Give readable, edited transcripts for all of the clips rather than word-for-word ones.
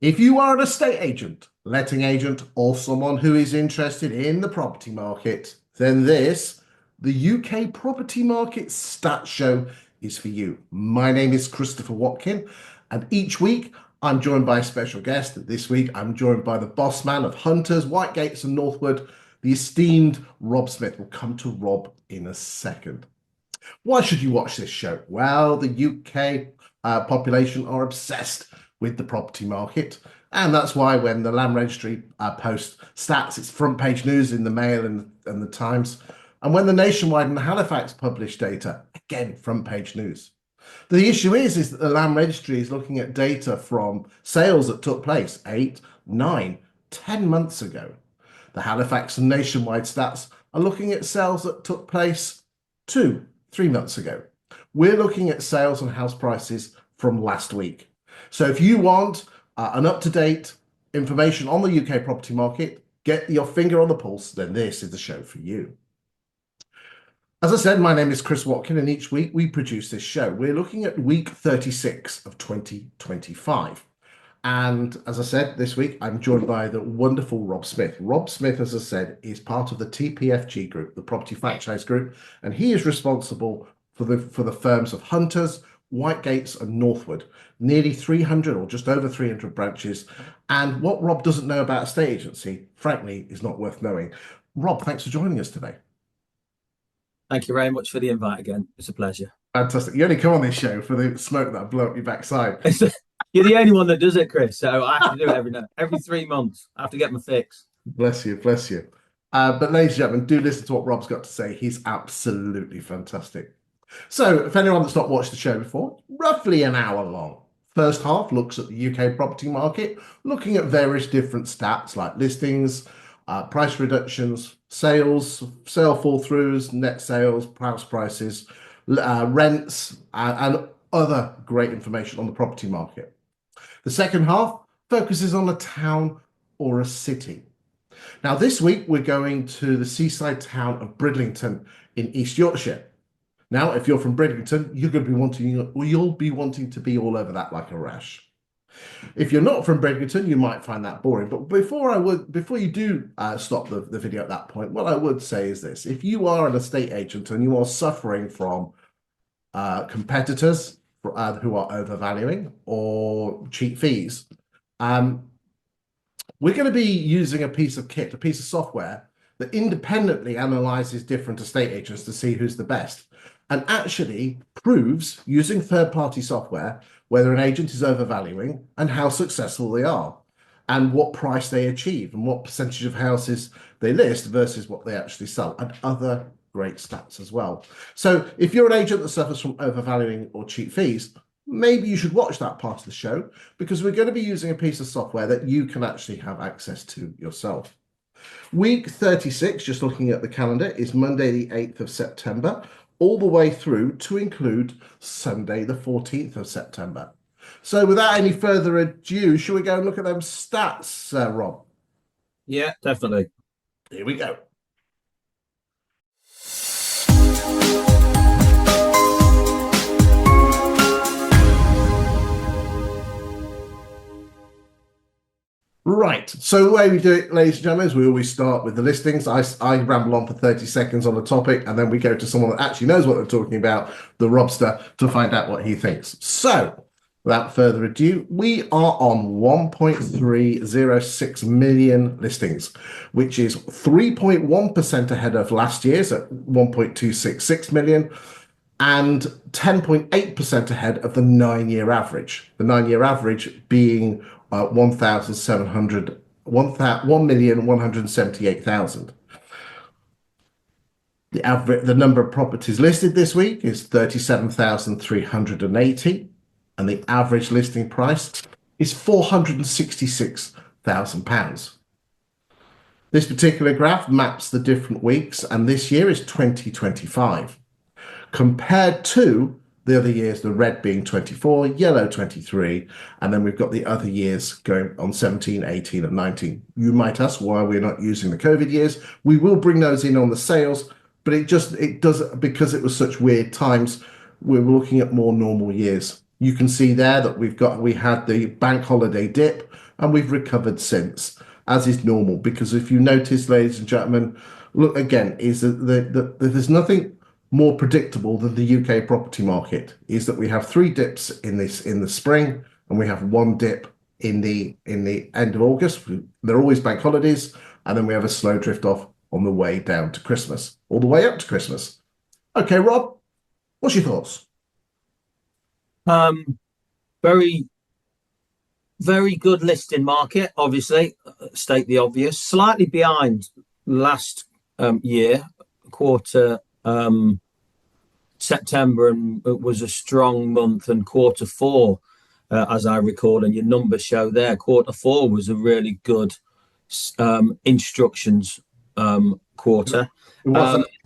If you are an estate agent, letting agent, or someone who is interested in the property market, then the UK Property Market Stats Show, is for you. My name is Christopher Watkin, and each week I'm joined by a special guest. This week I'm joined by the boss man of Hunters, Whitegates and Northwood, the esteemed Rob Smith. We'll come to Rob in a second. Why should you watch this show? Well, the UK population are obsessed with the property market. And that's why when the Land Registry posts stats, it's front page news in the Mail and the Times. And when the Nationwide and Halifax publish data, again, front page news. The issue is that the Land Registry is looking at data from sales that took place 8, 9, 10 months ago. The Halifax and Nationwide stats are looking at sales that took place 2, 3 months ago. We're looking at sales and house prices from last week. So if you want an up-to-date information on the UK property market, get your finger on the pulse, then this is the show for you. As I said, my name is Chris Watkin, and each week we produce this show. We're looking at week 36 of 2025. And as I said, this week I'm joined by the wonderful Rob Smith. Rob Smith, as I said, is part of the TPFG group, the Property Franchise Group, and he is responsible for the firms of Hunters, Whitegates and Northwood, nearly 300 or just over 300 branches. And what Rob doesn't know about estate agency, frankly, is not worth knowing. Rob, thanks for joining us today. Thank you very much for the invite again. It's a pleasure. Fantastic. You only come on this show for the smoke that blew up your backside. You're the only one that does it, Chris. So I have to do it every 3 months. I have to get my fix. Bless you, bless you. But ladies and gentlemen, do listen to what Rob's got to say. He's absolutely fantastic. So if anyone that's not watched the show before, roughly an hour long. First half looks at the UK property market, looking at various different stats like listings, price reductions, sales, sale fall-throughs, net sales, house prices, rents, and other great information on the property market. The second half focuses on a town or a city. Now, this week, we're going to the seaside town of Bridlington in East Yorkshire. Now, if you're from Bridlington, you'll be wanting to be all over that like a rash. If you're not from Bridlington, you might find that boring. But before you do stop the video at that point, what I would say is this: if you are an estate agent and you are suffering from competitors who are overvaluing or cheap fees, we're going to be using a piece of kit, a piece of software that independently analyzes different estate agents to see who's the best and actually proves, using third-party software, whether an agent is overvaluing and how successful they are and what price they achieve and what percentage of houses they list versus what they actually sell, and other great stats as well. So if you're an agent that suffers from overvaluing or cheap fees, maybe you should watch that part of the show, because we're going to be using a piece of software that you can actually have access to yourself. Week 36, just looking at the calendar, is Monday the 8th of September, all the way through to include Sunday the 14th of September. So without any further ado, shall we go and look at them stats, Rob? Yeah, definitely. Here we go. Right, so the way we do it, ladies and gentlemen, is we always start with the listings. I ramble on for 30 seconds on the topic, and then we go to someone that actually knows what they're talking about, the Robster, to find out what he thinks. So, without further ado, we are on 1.306 million listings, which is 3.1% ahead of last year's at 1.266 million, and 10.8% ahead of the 9-year average. The 9-year average being 1,178,000. The number of properties listed this week is 37,380, and the average listing price is £466,000. This particular graph maps the different weeks, and this year is 2025. Compared to the other years, the red being 24, yellow 23, and then we've got the other years going on 17, 18, and 19. You might ask why we're not using the COVID years. We will bring those in on the sales, but it does, because it was such weird times, we're looking at more normal years You can see there that we had the bank holiday dip and we've recovered since, as is normal. Because if you notice, ladies and gentlemen, look again, is that there's nothing more predictable than the UK property market. Is that we have three dips in the spring and we have one dip in the end of August. They're always bank holidays, and then we have a slow drift off on the way down to Christmas, all the way up to Christmas. Okay, Rob, what's your thoughts? Very, very good listing market, obviously, state the obvious. Slightly behind last year, quarter. September and it was a strong month, and quarter four, as I recall, and your numbers show there, quarter four was a really good instructions quarter.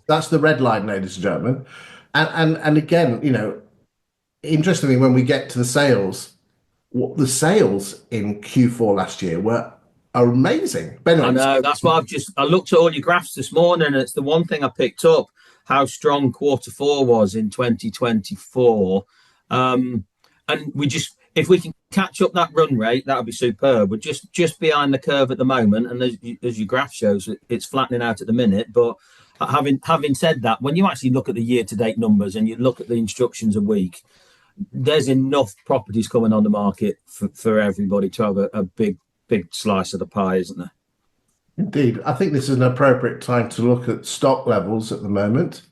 That's the red line, ladies and gentlemen. And again, interestingly, when we get to the sales, what the sales in Q4 last year were amazing. But I know, that's what I looked at all your graphs this morning, and it's the one thing I picked up, how strong quarter four was in 2024. And if we can catch up that run rate, that would be superb. We're just behind the curve at the moment, and as your graph shows, it's flattening out at the minute. But having said that, when you actually look at the year-to-date numbers and you look at the instructions a week, there's enough properties coming on the market for everybody to have a big slice of the pie, isn't there? Indeed. I think this is an appropriate time to look at stock levels at the moment.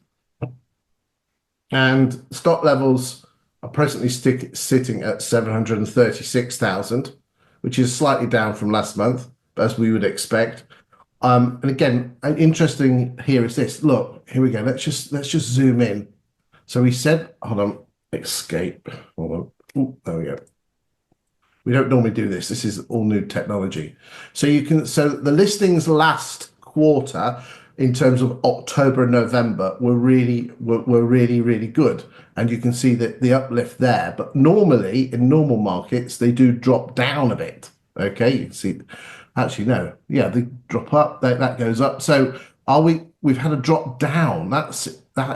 And stock levels are presently sitting at 736,000, which is slightly down from last month, as we would expect. And again, interesting here is this. Look, here we go. Let's just zoom in. So we said, hold on, escape. Hold on. Ooh, there we go. We don't normally do this. This is all new technology. So the listings last quarter in terms of October and November were really good. And you can see that the uplift there. But normally in normal markets, they do drop down a bit. Okay, you can see, actually, no. Yeah, they drop up, that goes up. So we've had a drop down. That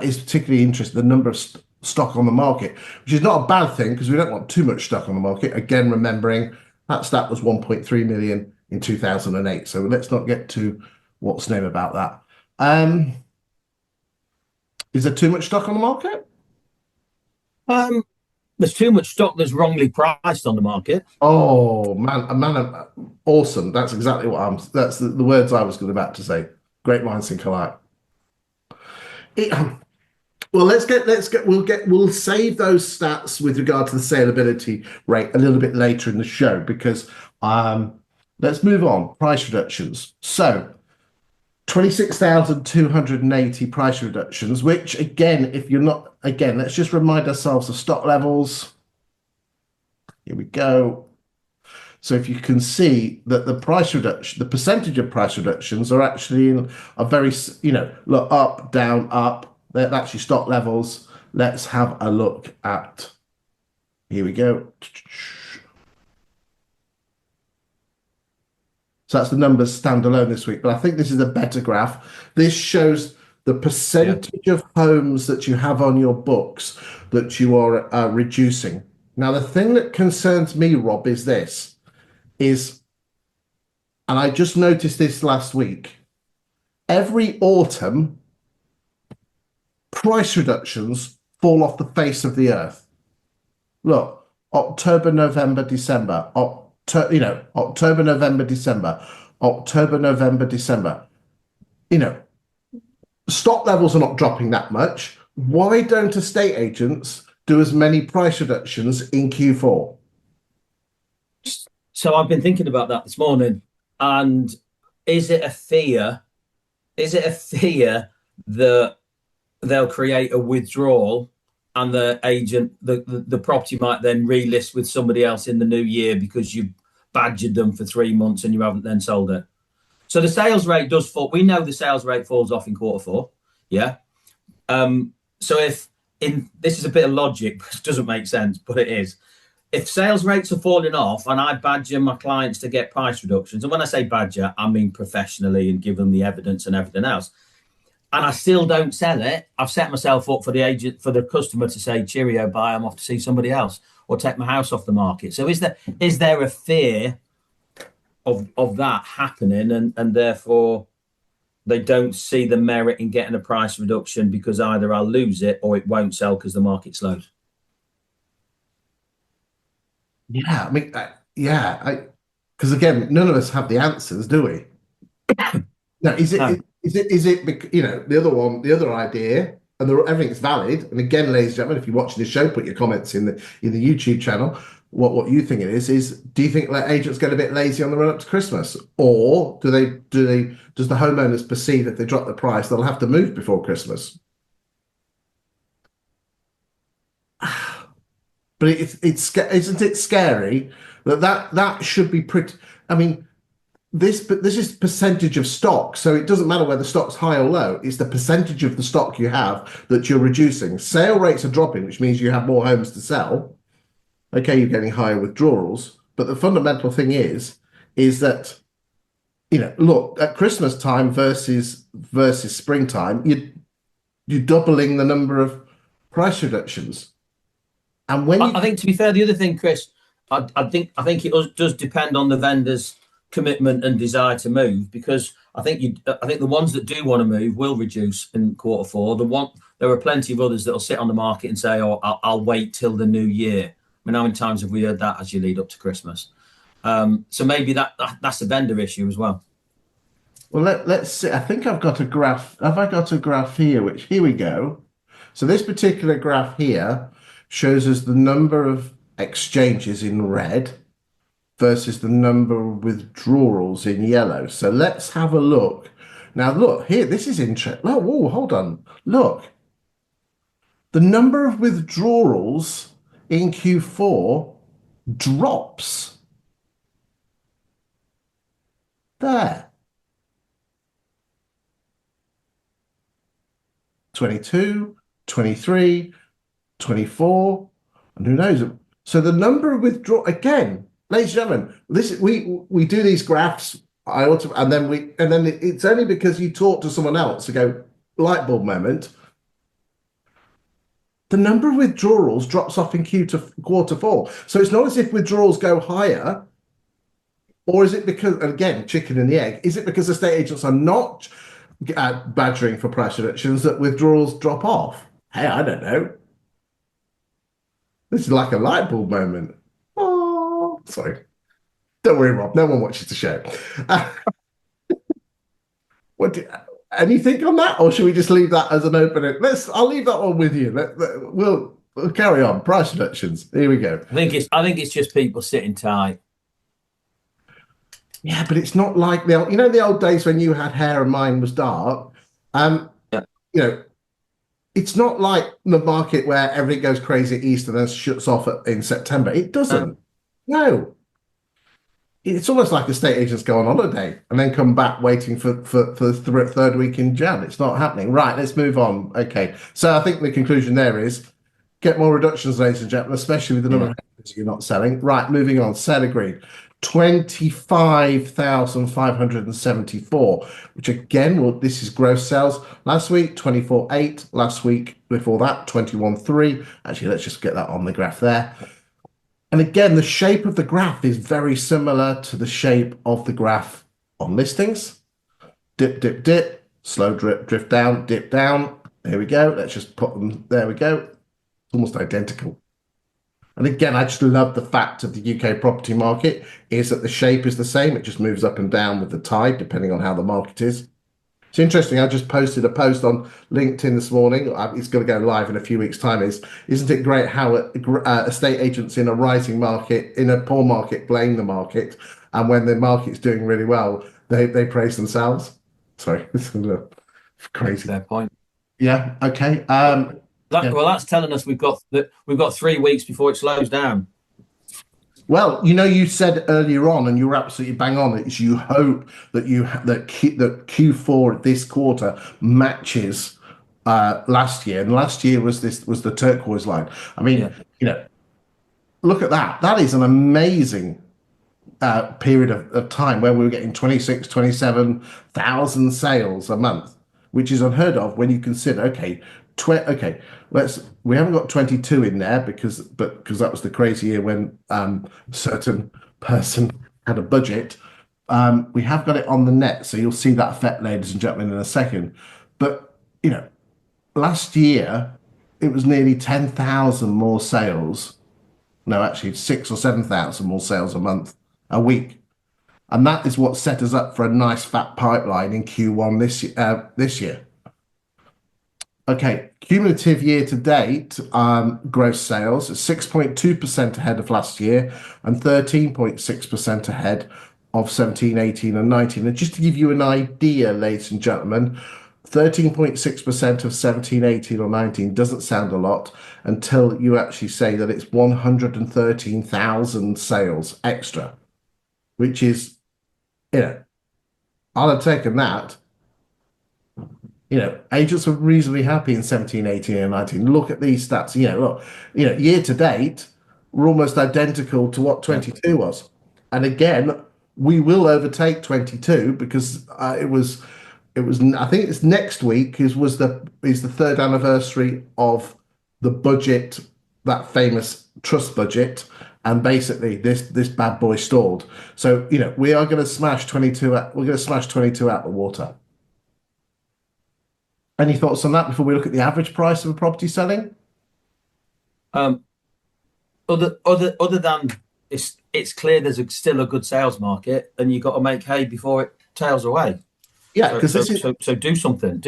is particularly interesting, the number of stock on the market, which is not a bad thing because we don't want too much stock on the market. Again, remembering that stat was 1.3 million in 2008. So let's not get too what's name about that. Is there too much stock on the market? There's too much stock that's wrongly priced on the market. Oh man, awesome! That's exactly what that's the words I was about to say. Great minds think alike. Well, we'll save those stats with regard to the saleability rate a little bit later in the show because let's move on. Price reductions. So 26,280 price reductions, which again, let's just remind ourselves of stock levels. Here we go. So if you can see that the percentage of price reductions are actually very, look, up, down, up. They're actually stock levels. Let's have a look at, here we go. So that's the numbers standalone this week, but I think this is a better graph. This shows the percentage of homes that you have on your books that you are reducing. Now, the thing that concerns me, Rob, is this, and I just noticed this last week, every autumn, price reductions fall off the face of the earth. Look, October, November, December, October, November, December, October, November, December. Stock levels are not dropping that much. Why don't estate agents do as many price reductions in Q4? So I've been thinking about that this morning. And is it a fear? Is it a fear that they'll create a withdrawal and the property might then relist with somebody else in the new year because you badgered them for 3 months and you haven't then sold it? So the sales rate does fall. We know the sales rate falls off in quarter four. Yeah. So this is a bit of logic, but it doesn't make sense, but it is. If sales rates are falling off and I badger my clients to get price reductions, and when I say badger, I mean professionally and give them the evidence and everything else, and I still don't sell it, I've set myself up for the customer to say, cheerio, bye, I'm off to see somebody else. or take my house off the market. So is there a fear of that happening, and therefore they don't see the merit in getting a price reduction because either I'll lose it or it won't sell because the market slows? Yeah, I mean, because again, none of us have the answers, do we? Now, No. the other one, the other idea, and everything's valid. And again, ladies and gentlemen, if you're watching the show, put your comments in the YouTube channel. What you think it is do you think that agents get a bit lazy on the run up to Christmas, or does the homeowners perceive if they drop the price they'll have to move before Christmas? But isn't it scary that should be pretty? I mean, this is percentage of stock, so it doesn't matter whether stock's high or low. It's the percentage of the stock you have that you're reducing. Sale rates are dropping, which means you have more homes to sell. Okay, you're getting higher withdrawals, but the fundamental thing is that look at Christmas time versus springtime, you're doubling the number of price reductions, and when I think, to be fair, the other thing, Chris, I think it does depend on the vendor's commitment and desire to move, because I think the ones that do want to move will reduce in quarter four. There are plenty of others that will sit on the market and say, "Oh, I'll wait till the new year." I mean, how many times have we heard that as you lead up to Christmas? So maybe that's a vendor issue as well. Well, let's see. I think I've got a graph. Have I got a graph here? Which here we go. So this particular graph here shows us the number of exchanges in red versus the number of withdrawals in yellow. So let's have a look. Now, look here. This is interesting. Oh, whoa, hold on. Look, the number of withdrawals in Q4 drops there. 22, 23, 24, and who knows? So the number of withdrawal again, ladies and gentlemen, this we do these graphs. And then it's only because you talk to someone else to go light bulb moment. The number of withdrawals drops off in quarter four. So it's not as if withdrawals go higher, or is it because, again, chicken and the egg? Is it because estate agents are not badgering for price reductions that withdrawals drop off? Hey, I don't know. This is like a light bulb moment. Oh, sorry. Don't worry, Rob. No one watches the show. Uh, what do, anything on that, or should we just leave that as an opening? I'll leave that one with you. We'll carry on. Price reductions. Here we go. I think it's just people sitting tight. Yeah, but it's not like the old days when you had hair and mine was dark. Yeah. You know, it's not like the market where everything goes crazy at Easter and then shuts off in September. It doesn't. No. It's almost like estate agents go on holiday and then come back waiting for the third week in Jan. It's not happening. Right, let's move on. Okay. So I think the conclusion there is get more reductions, ladies and gentlemen, especially with the number of houses you're not selling. Right, moving on. Sale agreed. 25,574, which again, this is gross sales. Last week, 24.8. Last week before that, 21.3. Actually, let's just get that on the graph there. And again, the shape of the graph is very similar to the shape of the graph on listings. Dip, dip, dip, slow drift down, dip down. There we go. Let's just put them, there we go. Almost identical. And again, I just love the fact of the UK property market is that the shape is the same. It just moves up and down with the tide, depending on how the market is. It's interesting. I just posted a post on LinkedIn this morning. It's going to go live in a few weeks' time. Isn't it great how estate agents in a rising market, in a poor market, blame the market, and when the market's doing really well, they praise themselves. Sorry, this is a little crazy. Fair point. Yeah. Okay. Well, that's telling us we've got 3 weeks before it slows down. Well, you said earlier on, and you're absolutely bang on. It's you hope that that Q4 this quarter matches last year, and last year was the turquoise line. I mean, look at that. That is an amazing period of time where we were getting 26, 27,000 sales a month, which is unheard of when you consider, okay, Okay, we haven't got 22 in there because that was the crazy year when a certain person had a budget. We have got it on the net, so you'll see that effect, ladies and gentlemen, in a second. But last year it was nearly 10,000 more sales. No, actually, 6 or 7,000 more sales a week, and that is what set us up for a nice fat pipeline in Q1 this year. Okay, cumulative year to date, gross sales is 6.2% ahead of last year and 13.6% ahead of 17, 18, and 19. And just to give you an idea, ladies and gentlemen, 13.6% of 17, 18, or 19 doesn't sound a lot until you actually say that it's 113,000 sales extra, which is, I'll have taken that. Agents are reasonably happy in 17, 18, and 19. Look at these stats. Look, year to date, we're almost identical to what Yeah. 22 was. And again, we will overtake 22 because I think it's next week is the third anniversary of the budget, that famous trust budget. And basically this bad boy stalled. So, we are going to smash 22, we're going to smash 22 out the water. Any thoughts on that before we look at the average price of a property selling? Um, other than it's clear still a good sales market, and you've got to make hay before it tails away. Yeah, So because so do something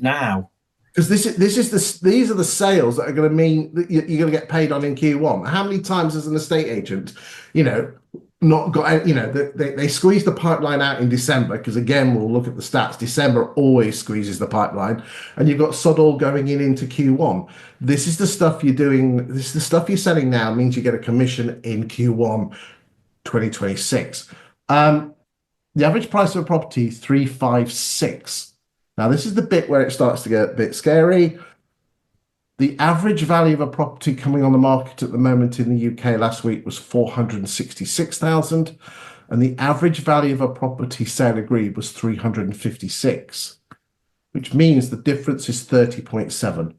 now. these are the sales that are going to mean that you're going to get paid on in Q1. How many times as an estate agent, not got, they squeeze the pipeline out in December because again, we'll look at the stats. December always squeezes the pipeline, and you've got sod all going into Q1. This is the stuff you're doing. This is the stuff you're selling now means you get a commission in Q1 2026. The average price of a property 356. Now, this is the bit where it starts to get a bit scary. The average value of a property coming on the market at the moment in the UK last week was 466,000, and the average value of a property sale agreed was 356, which means the difference is 30.7.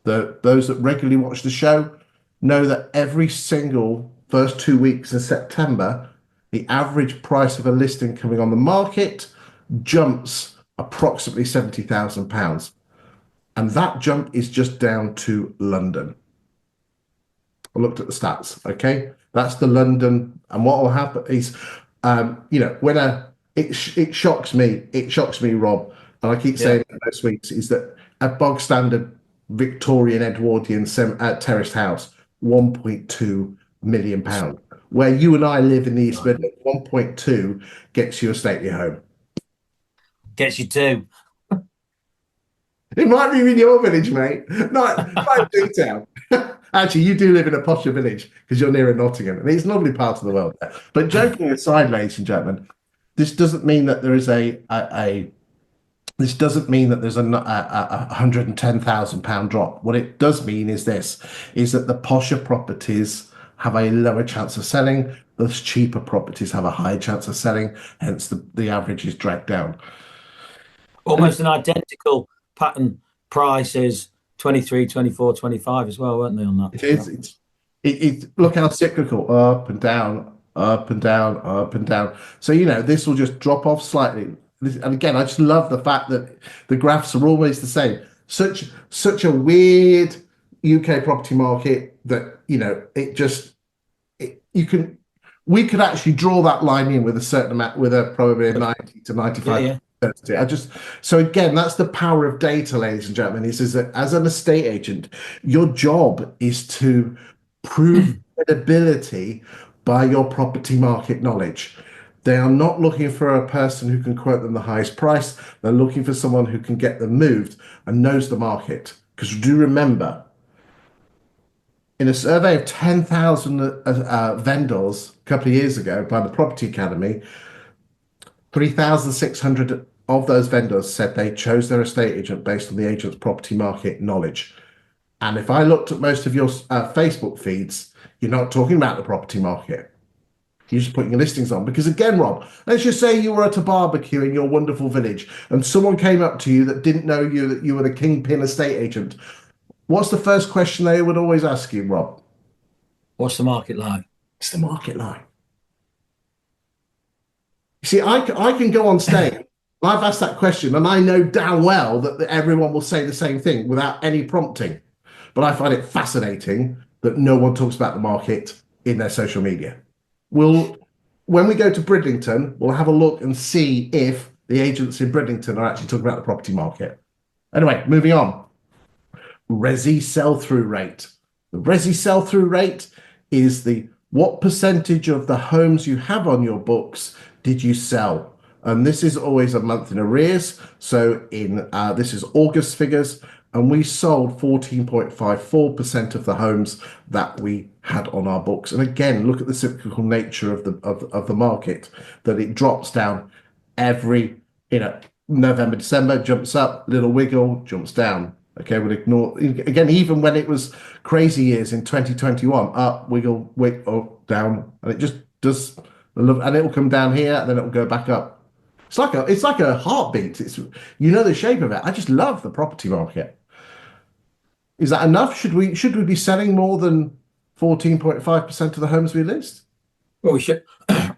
Those that regularly watch the show know that every single first 2 weeks in September, the average price of a listing coming on the market jumps approximately £70,000. And that jump is just down to London. I looked at the stats, okay? That's the London. And what will happen is, it shocks me, Rob, and I keep saying it most weeks, is that a bog standard Victorian Edwardian terraced house, £1.2 million. Where you and I live in the East Midlands, 1.2 gets you a stately home. Gets you two. It might be in your village, mate. Not big town. Actually, you do live in a posher village because you're near Nottingham, and it's a lovely part of the world there. But joking aside, ladies and gentlemen, this doesn't mean that there is this doesn't mean that there's a £110,000 drop. What it does mean is that the posher properties have a lower chance of selling. Those cheaper properties have a higher chance of selling. Hence, the average is dragged down. Almost an identical pattern prices 23, 24, 25 as well, weren't they, on that? It is. Look how cyclical, up and down, up and down, up and down. So, this will just drop off slightly. And again, I just love the fact that the graphs are always the same. Such a weird UK property market that, we could actually draw that line in with a certain amount, with probably a 90 to 95. Yeah. So again, that's the power of data, ladies and gentlemen, is that as an estate agent, your job is to prove credibility by your property market knowledge. They are not looking for a person who can quote them the highest price. They're looking for someone who can get them moved and knows the market. Because do remember, in a survey of 10,000 vendors a couple of years ago by the Property Academy, 3,600 of those vendors said they chose their estate agent based on the agent's property market knowledge. And if I looked at most of your Facebook feeds, you're not talking about the property market. You're just putting your listings on. Because again, Rob, let's just say you were at a barbecue in your wonderful village and someone came up to you that didn't know you, that you were the kingpin estate agent. What's the first question they would always ask you, Rob? What's the market like? What's the market like? You see, I can go on stage. I've asked that question, and I know damn well that everyone will say the same thing without any prompting. But I find it fascinating that no one talks about the market in their social media. We'll, when we go to Bridlington, we'll have a look and see if the agents in Bridlington are actually talking about the property market. Anyway, moving on. Resi sell-through rate. The Resi sell-through rate is the what percentage of the homes you have on your books did you sell? And this is always a month in arrears. So in this is August figures, and we sold 14.54% of the homes that we had on our books. And again, look at the cyclical nature of the market, that it drops down every, November, December, jumps up, little wiggle, jumps down. Okay, we'll ignore again, even when it was crazy years in 2021, up, wiggle, wiggle, down, and it just does, and it will come down here, and then it will go back up. It's like a heartbeat. It's the shape of it. I just love the property market. Is that enough? Should we be selling more than 14.5% of the homes we list? Well,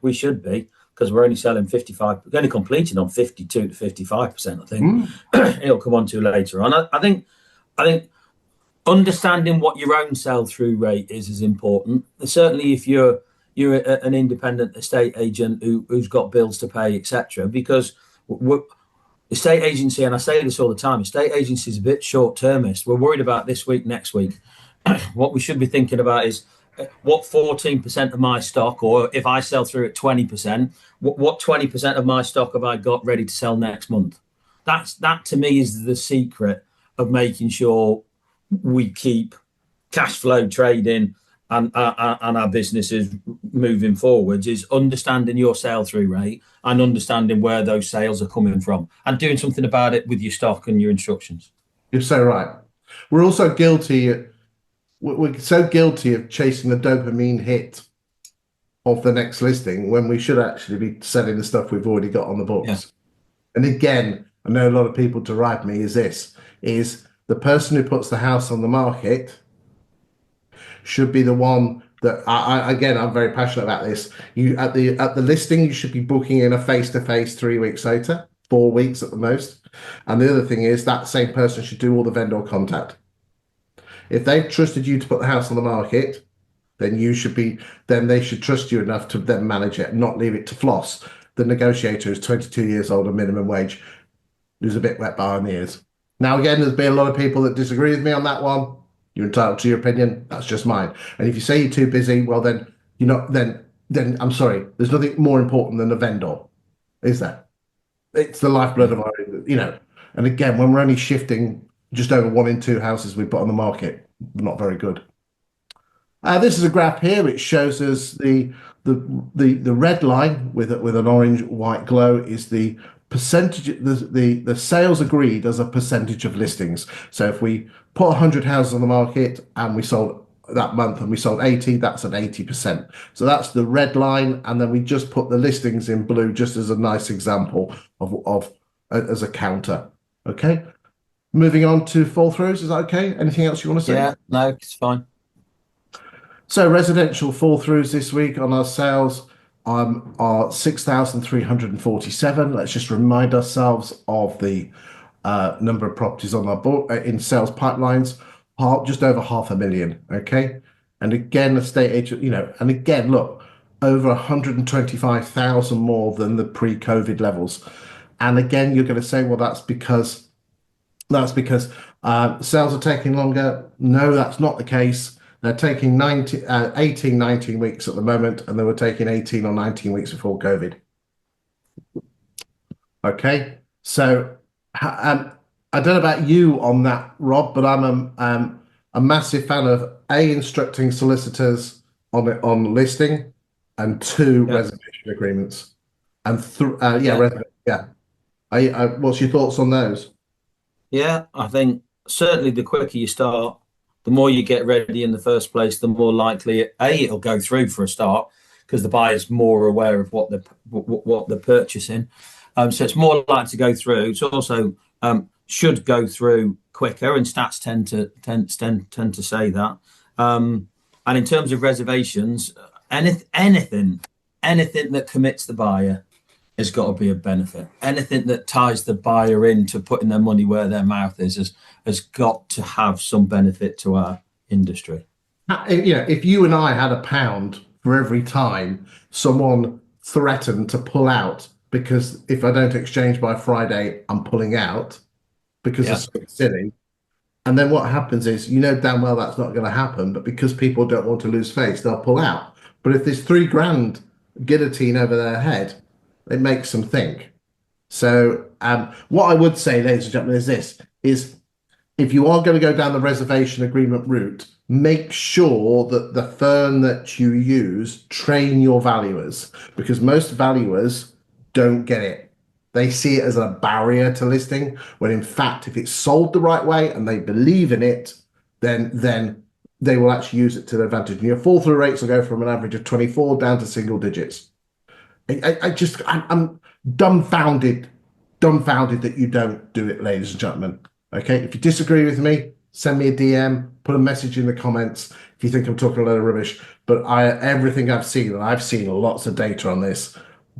we should be, because we're only selling 55, we're only completing on 52 to 55%. I think it'll come on to later on. I think understanding what your own sell-through rate is important. And certainly, if you're an independent estate agent who's got bills to pay, etc. Because estate agency, and I say this all the time, estate agency is a bit short-termist. We're worried about this week, next week. What we should be thinking about is what 14% of my stock, or if I sell through at 20%, what 20% of my stock have I got ready to sell next month? That to me is the secret of making sure we keep cash flow trading and our businesses moving forwards, is understanding your sell through rate and understanding where those sales are coming from and doing something about it with your stock and your instructions. You're so right. We're also guilty. We're so guilty of chasing the dopamine hit of the next listing when we should actually be selling the stuff we've already got on the books. Yeah. And again, I know a lot of people deride me is the person who puts the house on the market should be the one that I'm very passionate about this. You at the listing, you should be booking in a face-to-face 3 weeks later, 4 weeks at the most. And the other thing is that same person should do all the vendor contact. If they've trusted you to put the house on the market, then they should trust you enough to then manage it and not leave it to Floss, the negotiator who's 22 years old and minimum wage, who's a bit wet behind the ears. Now, again, there's been a lot of people that disagree with me on that one. You're entitled to your opinion. That's just mine. And if you say you're too busy, well, then you're not. Then I'm sorry. There's nothing more important than a vendor, is there? It's the lifeblood of our, And again, when we're only shifting just over 1 in 2 houses we put on the market, not very good. This is a graph here which shows us the red line with an orange white glow is the percentage, the sales agreed as a percentage of listings. So if we put 100 houses on the market and we sold that month and we sold 80, that's an 80%. So that's the red line, and then we just put the listings in blue just as a nice example of as a counter. Okay. Moving on to fall throughs. Is that okay? Anything else you want to say? Yeah, no, it's fine. So residential fall throughs this week on our sales are 6,347. Let's just remind ourselves of the number of properties on our book in sales pipelines, just over 500,000. Okay. And again, estate agent, and again, look, over 125,000 more than the pre-COVID levels. And again, you're going to say, well, that's because sales are taking longer. No, that's not the case. They're taking 18, 19 weeks at the moment, and they were taking 18 or 19 weeks before COVID. Okay, so I don't know about you on that, Rob, but I'm a massive fan of instructing solicitors on listing, and reservation agreements, and what's your thoughts on those? Yeah, I think certainly the quicker you start, the more you get ready in the first place, the more likely it'll go through for a start. because the buyer's more aware of what they're purchasing. So it's more likely to go through. It's also should go through quicker, and stats tend to say that. And in terms of reservations, anything that commits the buyer has got to be a benefit. Anything that ties the buyer into putting their money where their mouth is has got to have some benefit to our industry. If you and I had a pound for every time someone threatened to pull out because if I don't exchange by Friday, I'm pulling out because Yeah. it's so silly. And then what happens is, damn well that's not going to happen, but because people don't want to lose face, they'll pull out. But if there's 3 grand guillotine over their head, it makes them think. So, what I would say, ladies and gentlemen, is this: is if you are going to go down the reservation agreement route, make sure that the firm that you use train your valuers because most valuers don't get it. They see it as a barrier to listing, when in fact, if it's sold the right way and they believe in it, then they will actually use it to their advantage. And your fall through rates will go from an average of 24 down to single digits. I'm dumbfounded that you don't do it, ladies and gentlemen. Okay, if you disagree with me, send me a DM, put a message in the comments if you think I'm talking a load of rubbish. But everything I've seen, and I've seen lots of data on this,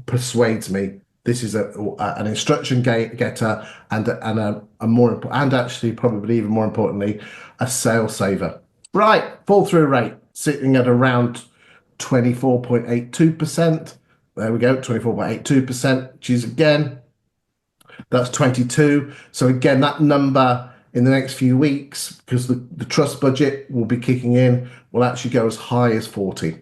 persuades me this is an instruction getter and a more and actually probably even more importantly a sales saver. Right, fall through rate sitting at around 24.82%. There we go, 24.82%, which is again, that's 22. So again, that number in the next few weeks, because the trust budget will be kicking in, will actually go as high as 40.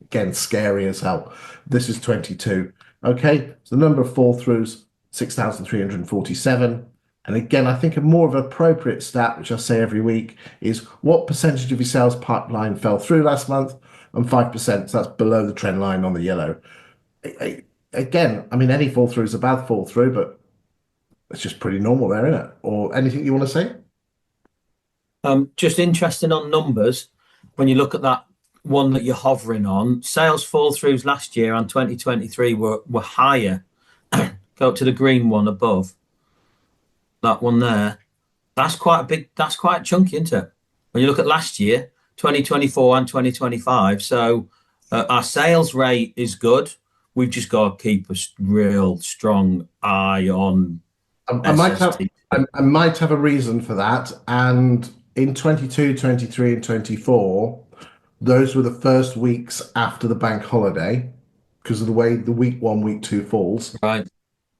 Again, scary as hell. This is 22. Okay, so the number of fall throughs, 6,347. And again, I think a more of an appropriate stat, which I say every week, is what percentage of your sales pipeline fell through last month, and 5%. So that's below the trend line on the yellow. Again, I mean, any fall through is a bad fall through, but it's just pretty normal there, isn't it? Or anything you want to say? Just interesting on numbers. When you look at that one that you're hovering on, sales fall throughs last year and 2023 were higher. Go up to the green one above. That one there. That's quite a big, that's quite chunky, isn't it? When you look at last year, 2024 and 2025. So our sales rate is good. We've just got to keep a real strong eye on I might have SST. I might have a reason for that. And in 22, 23, and 24, those were the first weeks after the bank holiday because of the way the week 1, week 2 falls. Right.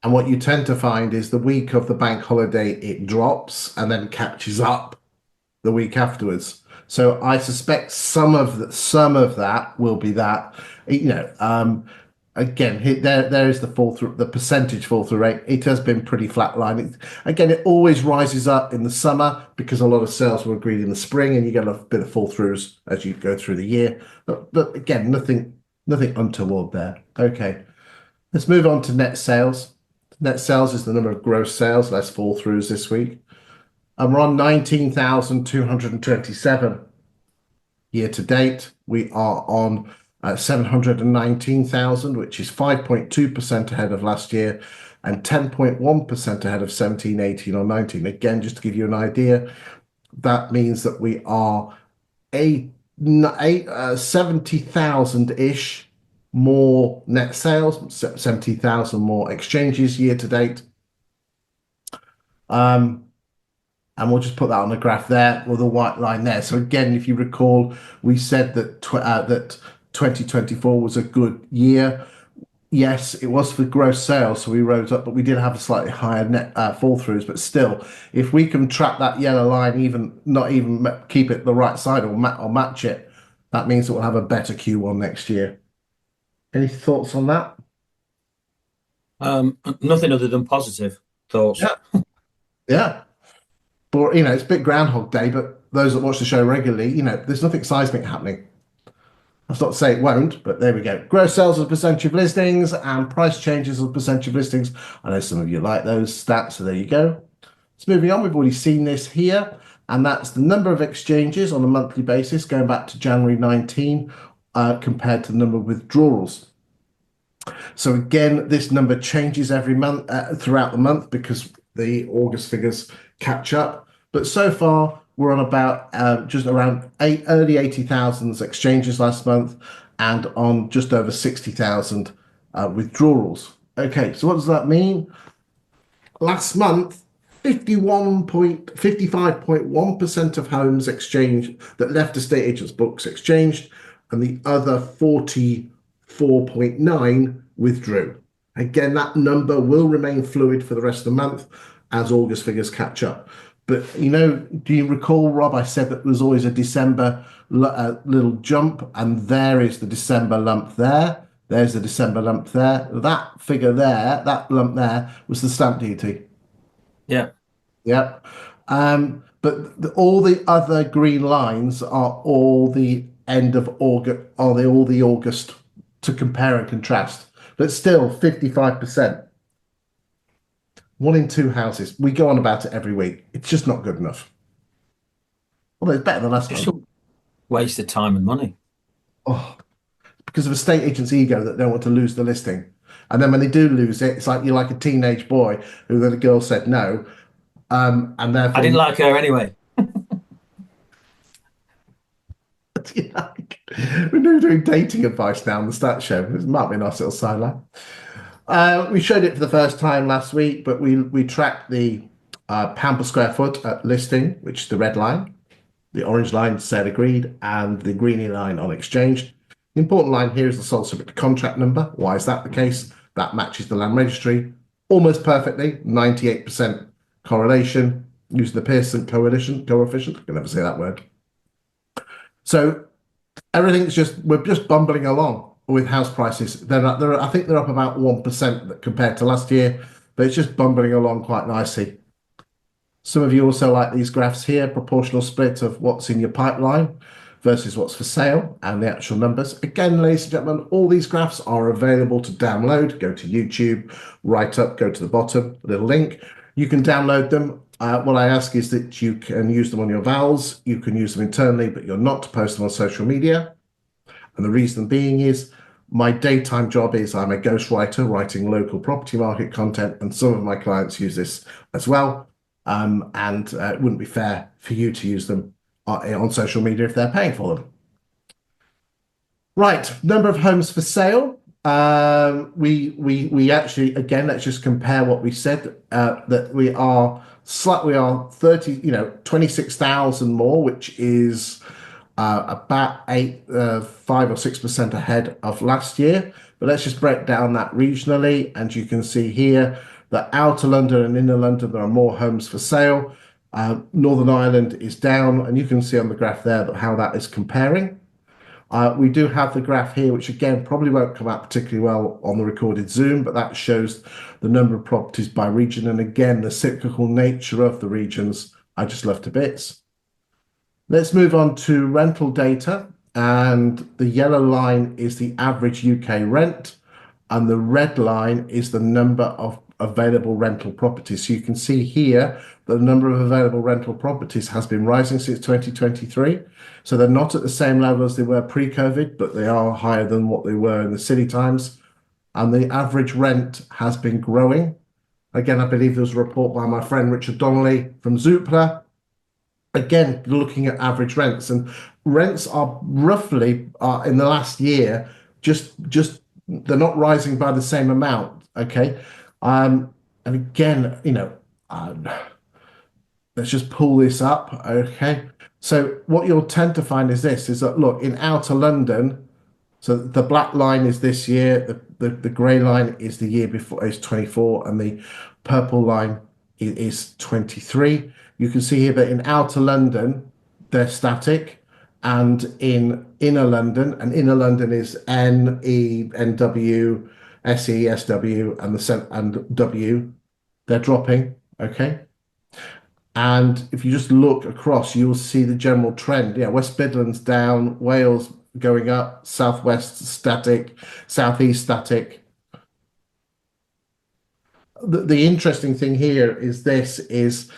And what you tend to find is the week of the bank holiday, it drops and then catches up the week afterwards. So I suspect some of that will be that. Again, there is the fall through, the percentage fall through rate. It has been pretty flatline. Again, it always rises up in the summer because a lot of sales were agreed in the spring, and you get a bit of fall throughs as you go through the year. But again, nothing untoward there. Okay, let's move on to net sales. Net sales is the number of gross sales less fall throughs this week, and we're on 19,227 year to date. We are on 719,000, which is 5.2% ahead of last year and 10.1% ahead of 17, 18 or 19. Again, just to give you an idea, that means that we are 70,000-ish more net sales, 70,000 more exchanges year to date. And we'll just put that on the graph there with a white line there. So again, if you recall, we said that 2024 was a good year. Yes, it was for gross sales, so we rose up, but we did have a slightly higher net fall throughs. But still, if we can track that yellow line, even not even keep it the right side or match it, that means that we'll have a better Q1 next year. Any thoughts on that? Nothing other than positive thoughts. Yeah, yeah. But it's a bit Groundhog Day. But those that watch the show regularly, there's nothing seismic happening. That's not to say it won't, but there we go. Gross sales as a percentage of listings and price changes as a percentage of listings. I know some of you like those stats, so there you go. So moving on, we've already seen this here, and that's the number of exchanges on a monthly basis going back to January 19 compared to the number of withdrawals. So again, this number changes every month throughout the month because the August figures catch up. But so far, we're on about just around early 80,000 exchanges last month and on just over 60,000 withdrawals. Okay, so what does that mean? Last month, 55.1% of homes exchanged that left estate agents' books exchanged, and the other 44.9 withdrew. Again, that number will remain fluid for the rest of the month as August figures catch up. But do you recall, Rob? I said that there's always a December little jump, and there is the December lump there. There's the December lump there. That figure there, that lump there, was the stamp duty. Yeah. Yep. But all the other green lines are all the end of August, are they all the August to compare and contrast? But still, 55%. One in two houses. We go on about it every week. It's just not good enough. Well, it's better than last Just month. a waste of time and money. Oh, because of estate agents' ego that don't want to lose the listing. And then when they do lose it, it's like you're like a teenage boy who the girl said no. And I therefore, didn't like her anyway. we're doing dating advice now on the Stat Show. This might be a nice little sideline. We showed it for the first time last week, but we tracked the pound per square foot at listing, which is the red line. The orange line said agreed, and the greeny line on exchanged. The important line here is the sole subject to contract number. Why is that the case? That matches the land registry almost perfectly, 98% correlation using the Pearson coefficient. I can never say that word. So we're just bumbling along with house prices. I think they're up about 1% compared to last year, but it's just bumbling along quite nicely. Some of you also like these graphs here, proportional split of what's in your pipeline versus what's for sale and the actual numbers. Again, ladies and gentlemen, all these graphs are available to download. Go to YouTube, right up, go to the bottom, little link. You can download them. What I ask is that you can use them on your vowels. You can use them internally, but you're not to post them on social media. And the reason being is my daytime job is I'm a ghostwriter writing local property market content, and some of my clients use this as well. And it wouldn't be fair for you to use them on social media if they're paying for them. Right, number of homes for sale. We actually, again, let's just compare what we said, that we are 26,000 more, which is about 5 or 6% ahead of last year. But let's just break down that regionally, and you can see here that outer London and inner London, there are more homes for sale. Northern Ireland is down, and you can see on the graph there how that is comparing. We do have the graph here, which again probably won't come out particularly well on the recorded Zoom, but that shows the number of properties by region. And again, the cyclical nature of the regions, I just love to bits. Let's move on to rental data. And the yellow line is the average UK rent, and the red line is the number of available rental properties. So you can see here the number of available rental properties has been rising since 2023. So they're not at the same level as they were pre-COVID, but they are higher than what they were in the city times. And the average rent has been growing. Again, I believe there was a report by my friend Richard Donnelly from Zoopla. Again, looking at average rents, and rents are roughly in the last year, just they're not rising by the same amount. Okay. And again, let's just pull this up. Okay. So what you'll tend to find is this, is that look, in outer London, so the black line is this year, the grey line is the year before, is 24, and the purple line is 23. You can see here that in outer London, they're static, and in inner London, and inner London is N, E, N, W, S, E, S, W, and W, they're dropping, okay? And if you just look across, you'll see the general trend. Yeah, West Midlands down, Wales going up, Southwest static, Southeast static. The interesting thing here is this is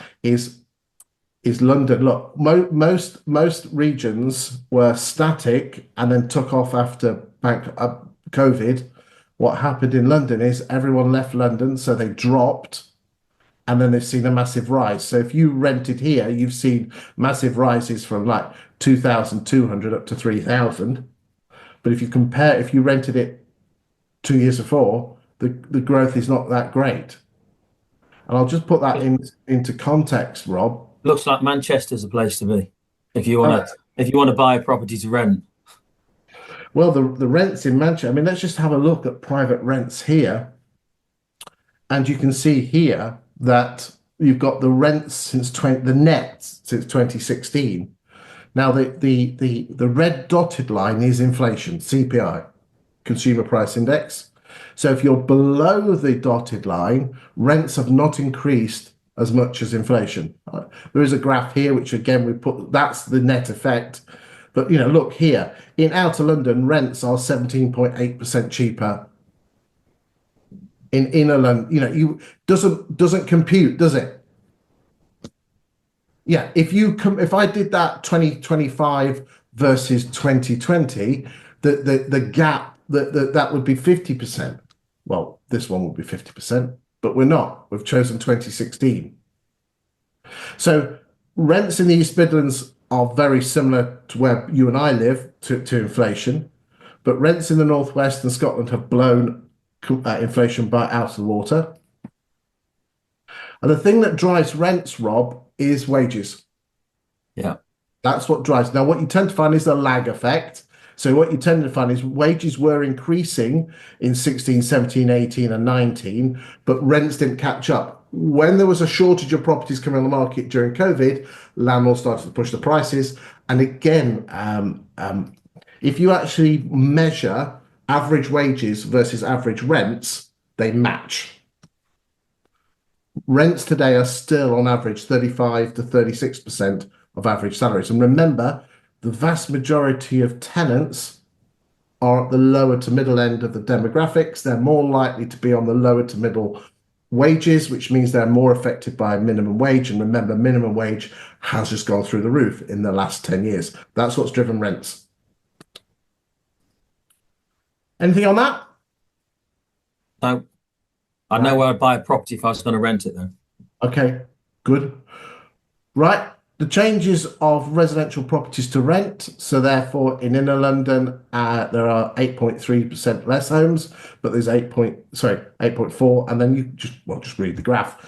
is London. Look, most regions were static and then took off after COVID. What happened in London is everyone left London, so they dropped, and then they've seen a massive rise. So if you rented here, you've seen massive rises from like 2,200 up to 3,000. But if you rented it 2 years before, the growth is not that great. And I'll just put that into context, Rob. Looks like Manchester's a place to be if you Uh, want to buy a property to rent. well, the rents in Manchester, I mean, let's just have a look at private rents here. And you can see here that you've got the rents the net since 2016. Now, the red dotted line is inflation, CPI, Consumer Price Index. So if you're below the dotted line, rents have not increased as much as inflation. There is a graph here, which again, that's the net effect. But, look here, in outer London, rents are 17.8% cheaper. In inner London, doesn't compute, does it? Yeah, if I did that 2025 versus 2020, the gap that would be 50%. Well, this one would be 50%, but we're not. We've chosen 2016. So rents in the East Midlands are very similar to where you and I live to inflation, but rents in the Northwest and Scotland have blown inflation out of the water. And the thing that drives rents, Rob, is wages. Yeah. That's what drives. Now, what you tend to find is a lag effect. So what you tend to find is wages were increasing in 16, 17, 18 and 19, but rents didn't catch up. When there was a shortage of properties coming on the market during COVID, landlords started to push the prices. And again, if you actually measure average wages versus average rents, they match. Rents today are still on average 35 to 36% of average salaries. And remember, the vast majority of tenants are at the lower to middle end of the demographics. They're more likely to be on the lower to middle wages, which means they're more affected by minimum wage. And remember, minimum wage has just gone through the roof in the last 10 years. That's what's driven rents. Anything on that? No. I'd know where I'd buy a property if I was going to rent it, though. Okay, good. Right. The changes of residential properties to rent. So therefore, in inner London, there are 8.3% less homes, but there's 8.4, and then you just read the graph.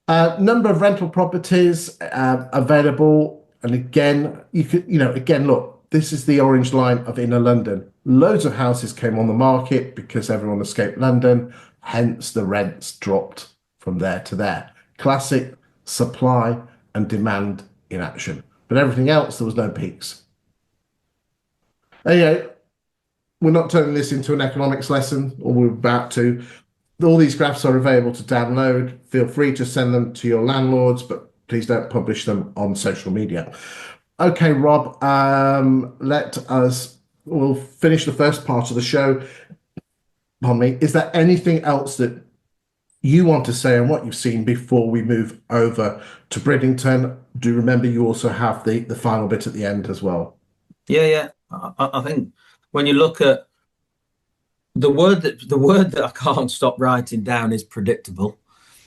Number of rental properties available, and again, look, this is the orange line of inner London. Loads of houses came on the market because everyone escaped London, hence the rents dropped from there to there. Classic supply and demand in action. But everything else, there was no peaks. Anyway, we're not turning this into an economics lesson, or we're about to. All these graphs are available to download. Feel free to send them to your landlords, but please don't publish them on social media. Okay, Rob, we'll finish the first part of the show. Pardon me. Is there anything else that you want to say on what you've seen before we move over to Bridlington? Do remember you also have the final bit at the end as well. Yeah. I think when you look at the word that I can't stop writing down is predictable.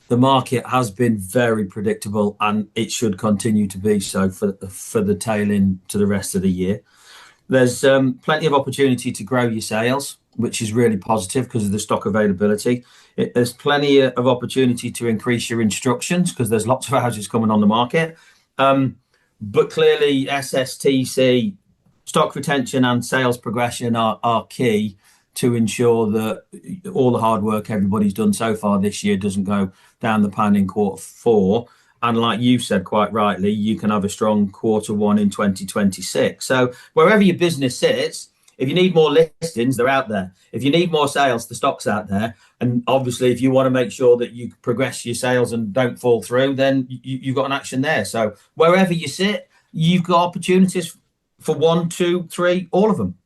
The market has been very predictable, and it should continue to be so for the tail into the rest of the year. There's plenty of opportunity to grow your sales, which is really positive because of the stock availability. There's plenty of opportunity to increase your instructions because there's lots of houses coming on the market. But clearly, SSTC, stock retention and sales progression are key to ensure that all the hard work everybody's done so far this year doesn't go down the pan in quarter four. And like you said quite rightly, you can have a strong quarter one in 2026. So wherever your business sits, if you need more listings, they're out there. If you need more sales, the stock's out there. And obviously, if you want to make sure that you progress your sales and don't fall through, then you've got an action there. So wherever you sit, you've got opportunities for 1, 2, 3, all of them.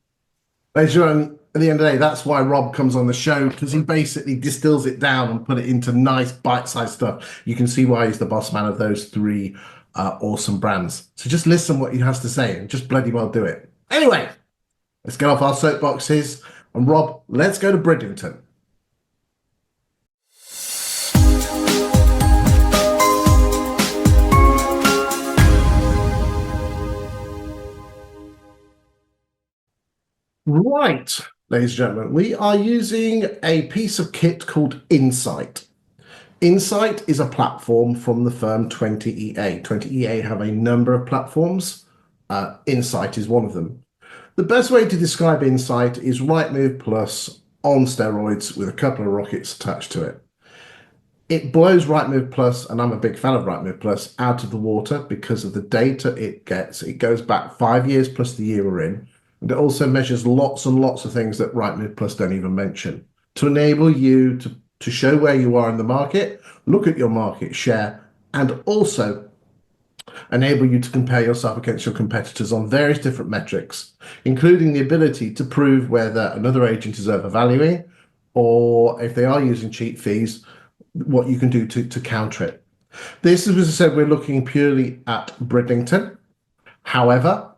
At the end of the day, that's why Rob comes on the show, because he basically distills it down and put it into nice bite-sized stuff. You can see why he's the boss man of those three awesome brands. So just listen what he has to say and just bloody well do it. Anyway, let's get off our soapboxes. And Rob, let's go to Bridlington. Right, ladies and gentlemen, we are using a piece of kit called Insight. Insight is a platform from the firm 20EA. 20EA have a number of platforms. Insight is one of them. The best way to describe Insight is Rightmove Plus on steroids with a couple of rockets attached to it. It blows Rightmove Plus, and I'm a big fan of Rightmove Plus, out of the water because of the data it gets. It goes back 5 years plus the year we're in, and it also measures lots and lots of things that Rightmove Plus don't even mention to enable you to show where you are in the market, look at your market share, and also enable you to compare yourself against your competitors on various different metrics, including the ability to prove whether another agent is overvaluing or if they are using cheap fees, what you can do to counter it. This is, as I said, we're looking purely at Bridlington. However,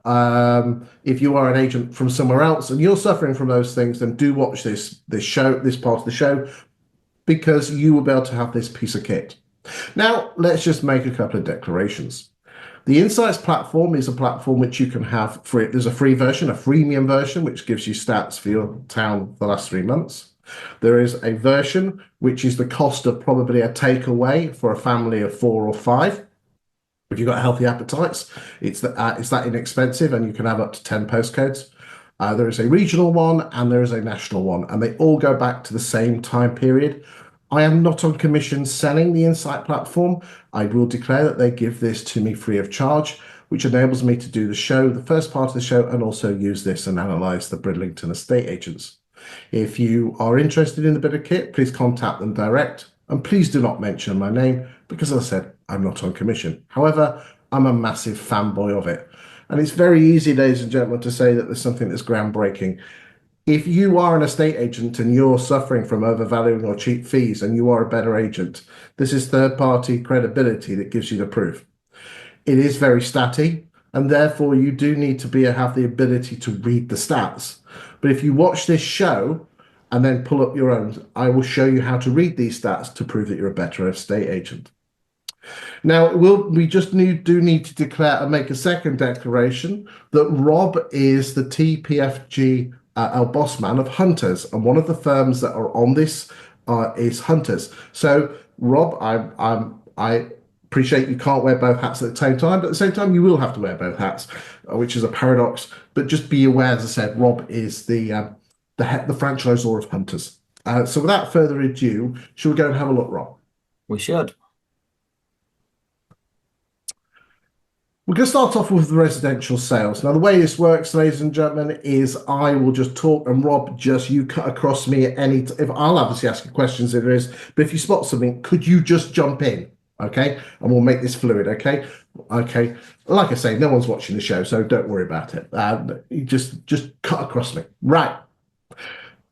if you are an agent from somewhere else and you're suffering from those things, then do watch this part of the show, because you will be able to have this piece of kit. Now, let's just make a couple of declarations. The Insights platform is a platform which you can have free. There's a free version, a freemium version, which gives you stats for your town for the last 3 months. There is a version which is the cost of probably a takeaway for a family of 4 or 5. If you've got healthy appetites, it's that inexpensive, and you can have up to 10 postcodes. There is a regional one and there is a national one, and they all go back to the same time period. I am not on commission selling the Insight platform. I will declare that they give this to me free of charge, which enables me to do the show, the first part of the show, and also use this and analyze the Bridlington estate agents. If you are interested in the bit of kit, please contact them direct, and please do not mention my name because, as I said, I'm not on commission. However, I'm a massive fanboy of it. And it's very easy, ladies and gentlemen, to say that there's something that's groundbreaking. If you are an estate agent and you're suffering from overvaluing or cheap fees and you are a better agent, this is third-party credibility that gives you the proof. It is very statty, and therefore you do need to have the ability to read the stats. But if you watch this show and then pull up your own, I will show you how to read these stats to prove that you're a better estate agent. Now, we just do need to declare and make a second declaration that Rob is the TPFG boss man of Hunters, and one of the firms that are on this is Hunters. So, Rob, I appreciate you can't wear both hats at the same time, but at the same time, you will have to wear both hats, which is a paradox. But just be aware, as I said, Rob is the franchisor of Hunters. So, without further ado, shall we go and have a look, Rob? We should. We're going to start off with the residential sales. Now, the way this works, ladies and gentlemen, is I will just talk, and Rob, just you cut across me at any. If I'll obviously ask you questions if there is, but if you spot something, could you just jump in, okay? And we'll make this fluid, okay? Okay. Like I say, no one's watching the show, so don't worry about it. You just cut across me. Right.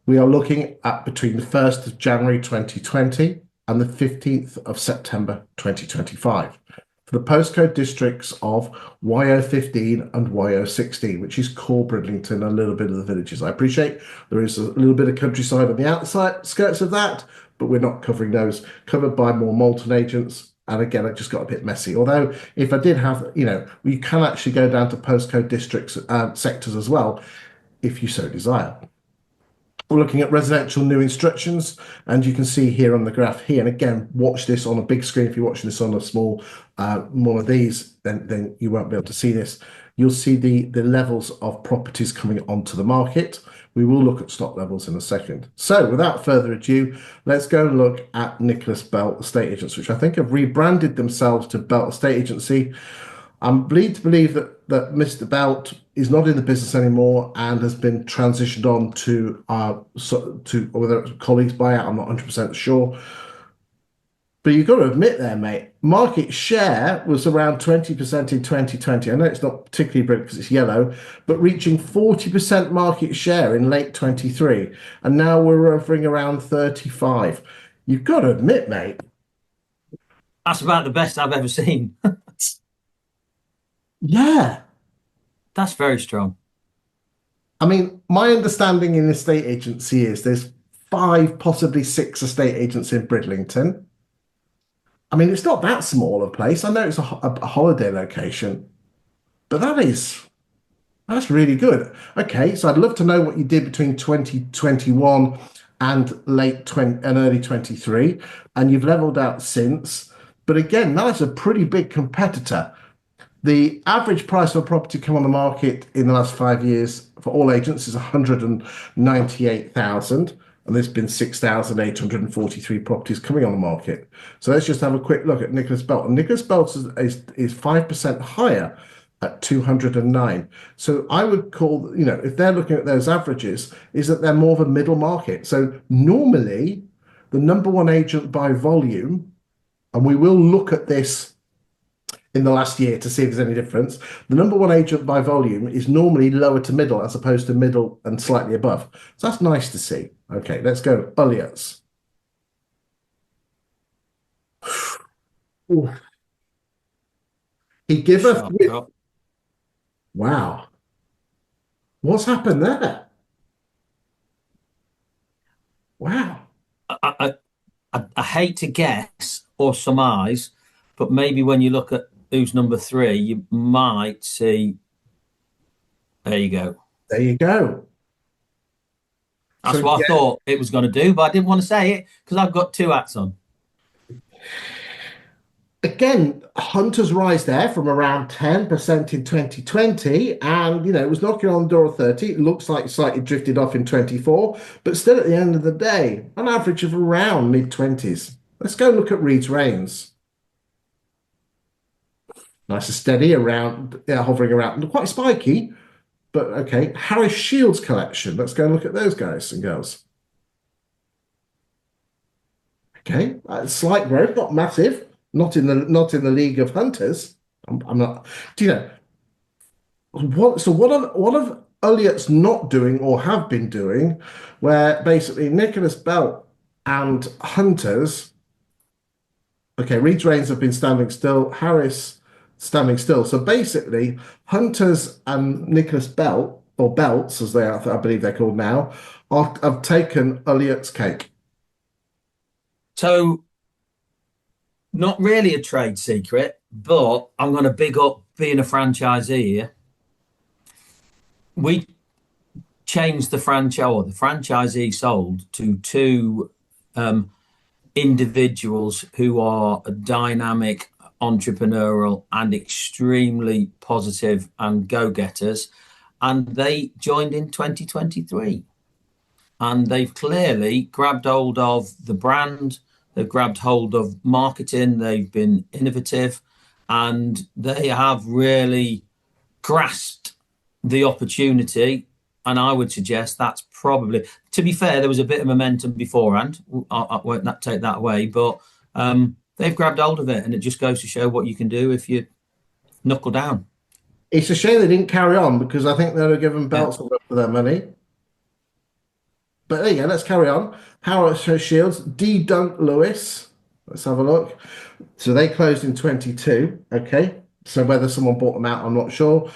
We are looking at between the 1st of January 2020 and the 15th of September 2025. The postcode districts of YO15 and YO16, which is core Bridlington, a little bit of the villages. I appreciate there is a little bit of countryside on the outside skirts of that, but we're not covering those, covered by more Moulton agents. And again, it just got a bit messy. Although if I did have, you can actually go down to postcode districts, sectors as well, if you so desire. We're looking at residential new instructions, and you can see here on the graph here, and again, watch this on a big screen. If you're watching this on a small one of these, then you won't be able to see this. You'll see the levels of properties coming onto the market. We will look at stock levels in a second. So without further ado, let's go and look at Nicholas Belt Estate Agents, which I think have rebranded themselves to Belt Estate Agency. I'm bleed to believe that Mr. Belt is not in the business anymore and has been transitioned on to whether it's colleagues buyout, I'm not 100% sure. But you've got to admit there, mate, market share was around 20% in 2020. I know it's not particularly brilliant because it's yellow, but reaching 40% market share in late 23. And now we're hovering around 35. You've got to admit, mate. That's about the best I've ever seen. Yeah. That's very strong. I mean, my understanding in estate agency is there's five, possibly six estate agents in Bridlington. I mean, it's not that small a place. I know it's a holiday location, but that's really good. Okay, so I'd love to know what you did between 2021 and late 20 and early 23, and you've leveled out since. But again, that's a pretty big competitor. The average price of a property come on the market in the last 5 years for all agents is 198,000, and there's been 6,843 properties coming on the market. So let's just have a quick look at Nicholas Belt. And Nicholas Belt is 5% higher at 209. So I would call, if they're looking at those averages, is that they're more of a middle market. So normally, the number one agent by volume, and we will look at this in the last year to see if there's any difference. The number one agent by volume is normally lower to middle as opposed to middle and slightly above. So that's nice to see. Okay, let's go. Ulliott's. Ooh. He giveth Sharp with. drop. Wow. What's happened there? Wow. I, I hate to guess or surmise, but maybe when you look at who's number three, you might see. There you go. There you go. So That's what I thought it was going to do, but I didn't want to say it because I've got two hats on. again, Hunter's rise there from around 10% in 2020, and it was knocking on the door of 30. It looks like slightly drifted off in 24, but still at the end of the day, an average of around mid-20s. Let's go look at Reed's Reigns. Nice and steady around, yeah, hovering around, quite spiky, but okay. Harris Shields collection. Let's go and look at those guys and girls. Okay, slight growth, not massive, not in the league of hunters. I'm not. Do you know what? So what have Elliott's not doing or have been doing, where basically Nicholas Belt and hunters. Okay, Reed's Reigns have been standing still. Harris standing still. So basically, hunters and Nicholas Belt or Belts, as they are, I believe they're called now, have taken Elliott's cake. So, not really a trade secret, but I'm going to big up being a franchisee here. We changed the franchise, or the franchisee sold to two um, individuals who are dynamic, entrepreneurial, and extremely positive and go getters. And they joined in 2023. And they've clearly grabbed hold of the brand, they've grabbed hold of marketing, they've been innovative, and they have really grasped the opportunity. And I would suggest that's probably, to be fair, there was a bit of momentum beforehand. I won't take that away, but they've grabbed hold of it, and it just goes to show what you can do if you knuckle down. It's a shame they didn't carry on because I think they'd have given Yeah. belts for their money. But there you go, let's carry on. Power Shields, D. Dunk Lewis. Let's have a look. So they closed in 22. Okay. So whether someone bought them out, I'm not sure.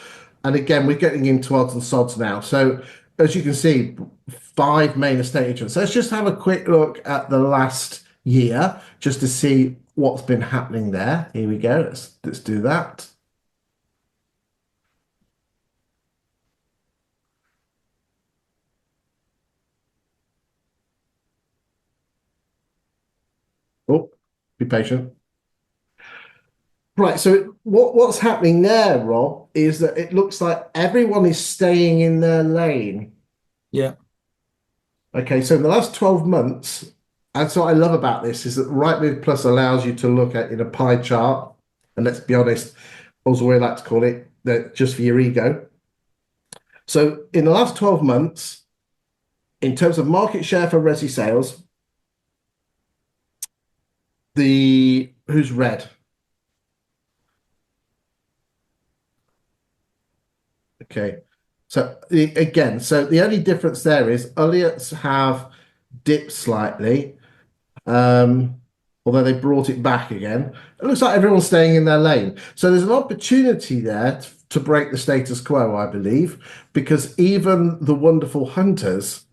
And again, we're getting into odds and sods now. So as you can see, five main estate agents. Let's just have a quick look at the last year just to see what's been happening there. Here we go. Let's do that. Oh, be patient. Right, so what's happening there, Rob, is that it looks like everyone is staying in their lane. Yeah. Okay, so in the last 12 months, that's what I love about this is that Rightmove Plus allows you to look at in a pie chart, and let's be honest, also we like to call it that just for your ego. So in the last 12 months, in terms of market share for resi sales, the who's red? Okay. So again, so the only difference there is Elliott's have dipped slightly. Um, although they brought it back again. It looks like everyone's staying in their lane. So there's an opportunity there to break the status quo, I believe, because even the wonderful hunters,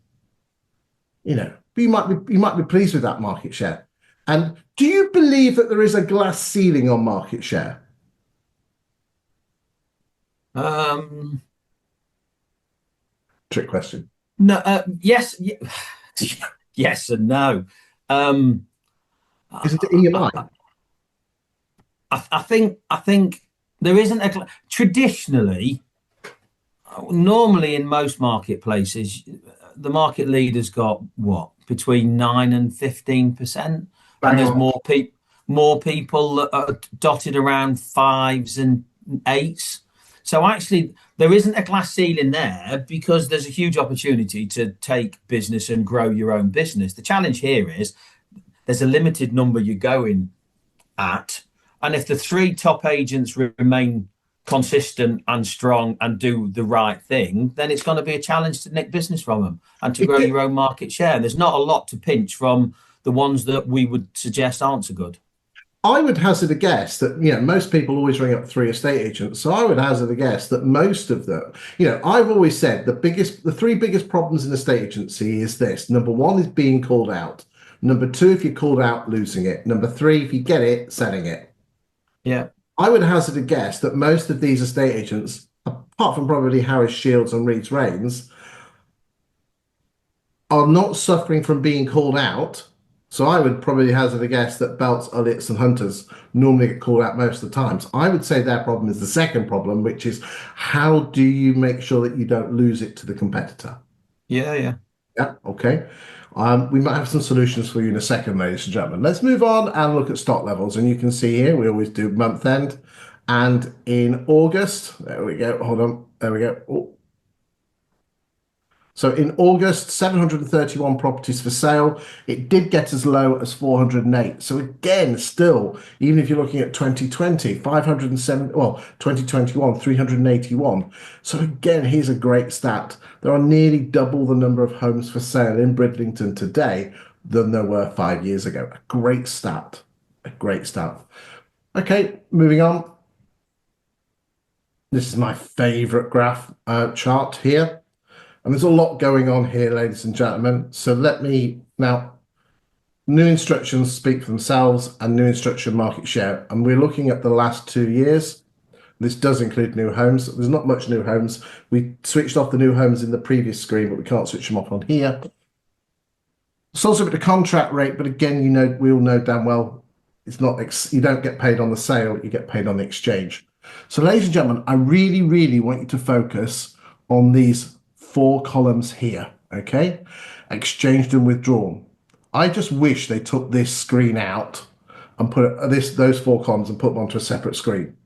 you might be pleased with that market share. And do you believe that there is a glass ceiling on market share? Um, Trick question. no, yes, yes and no. Um, Isn't it in your I, mind? I think there isn't traditionally, normally in most marketplaces, the market leader's got what between 9 and 15%, and Bang there's on. more people that are dotted around fives and eights. So actually, there isn't a glass ceiling there because there's a huge opportunity to take business and grow your own business. The challenge here is there's a limited number you're going at. And if the three top agents remain consistent and strong and do the right thing, then it's going to be a challenge to nick business from them and to grow It, your own market share. And there's not a lot to pinch from the ones that we would suggest aren't so good. I would hazard a guess that, most people always ring up three estate agents. So I would hazard a guess that most of them, I've always said the three biggest problems in estate agency is this. Number one is being called out. Number two, if you're called out, losing it. Number three, if you get it, selling it. Yeah. I would hazard a guess that most of these estate agents, apart from probably Harris Shields and Reeds Rains, are not suffering from being called out. So I would probably hazard a guess that Belts, Ullets, and Hunters normally get called out most of the times. I would say their problem is the second problem, which is how do you make sure that you don't lose it to the competitor? Yeah. Yeah. Yeah, okay. We might have some solutions for you in a second, ladies and gentlemen. Let's move on and look at stock levels. And you can see here, we always do month end. And in August, there we go. Hold on. There we go. Oh, so in August, 731 properties for sale. It did get as low as 408. So again, still, even if you're looking at 2020, 507, well, 2021, 381. So again, here's a great stat. There are nearly double the number of homes for sale in Bridlington today than there were 5 years ago. A great stat. A great stat. Okay, moving on. This is my favorite graph chart here. And there's a lot going on here, ladies and gentlemen. So let me now, new instructions speak for themselves and new instruction market share. And we're looking at the last 2 years. This does include new homes. There's not much new homes. We switched off the new homes in the previous screen, but we can't switch them off on here. It's also a bit of contract rate, but again, we all know damn well it's not, you don't get paid on the sale, you get paid on the exchange. So ladies and gentlemen, I really, really want you to focus on these four columns here, okay? Exchanged and withdrawn. I just wish they took this screen out and put those four columns and put them onto a separate screen.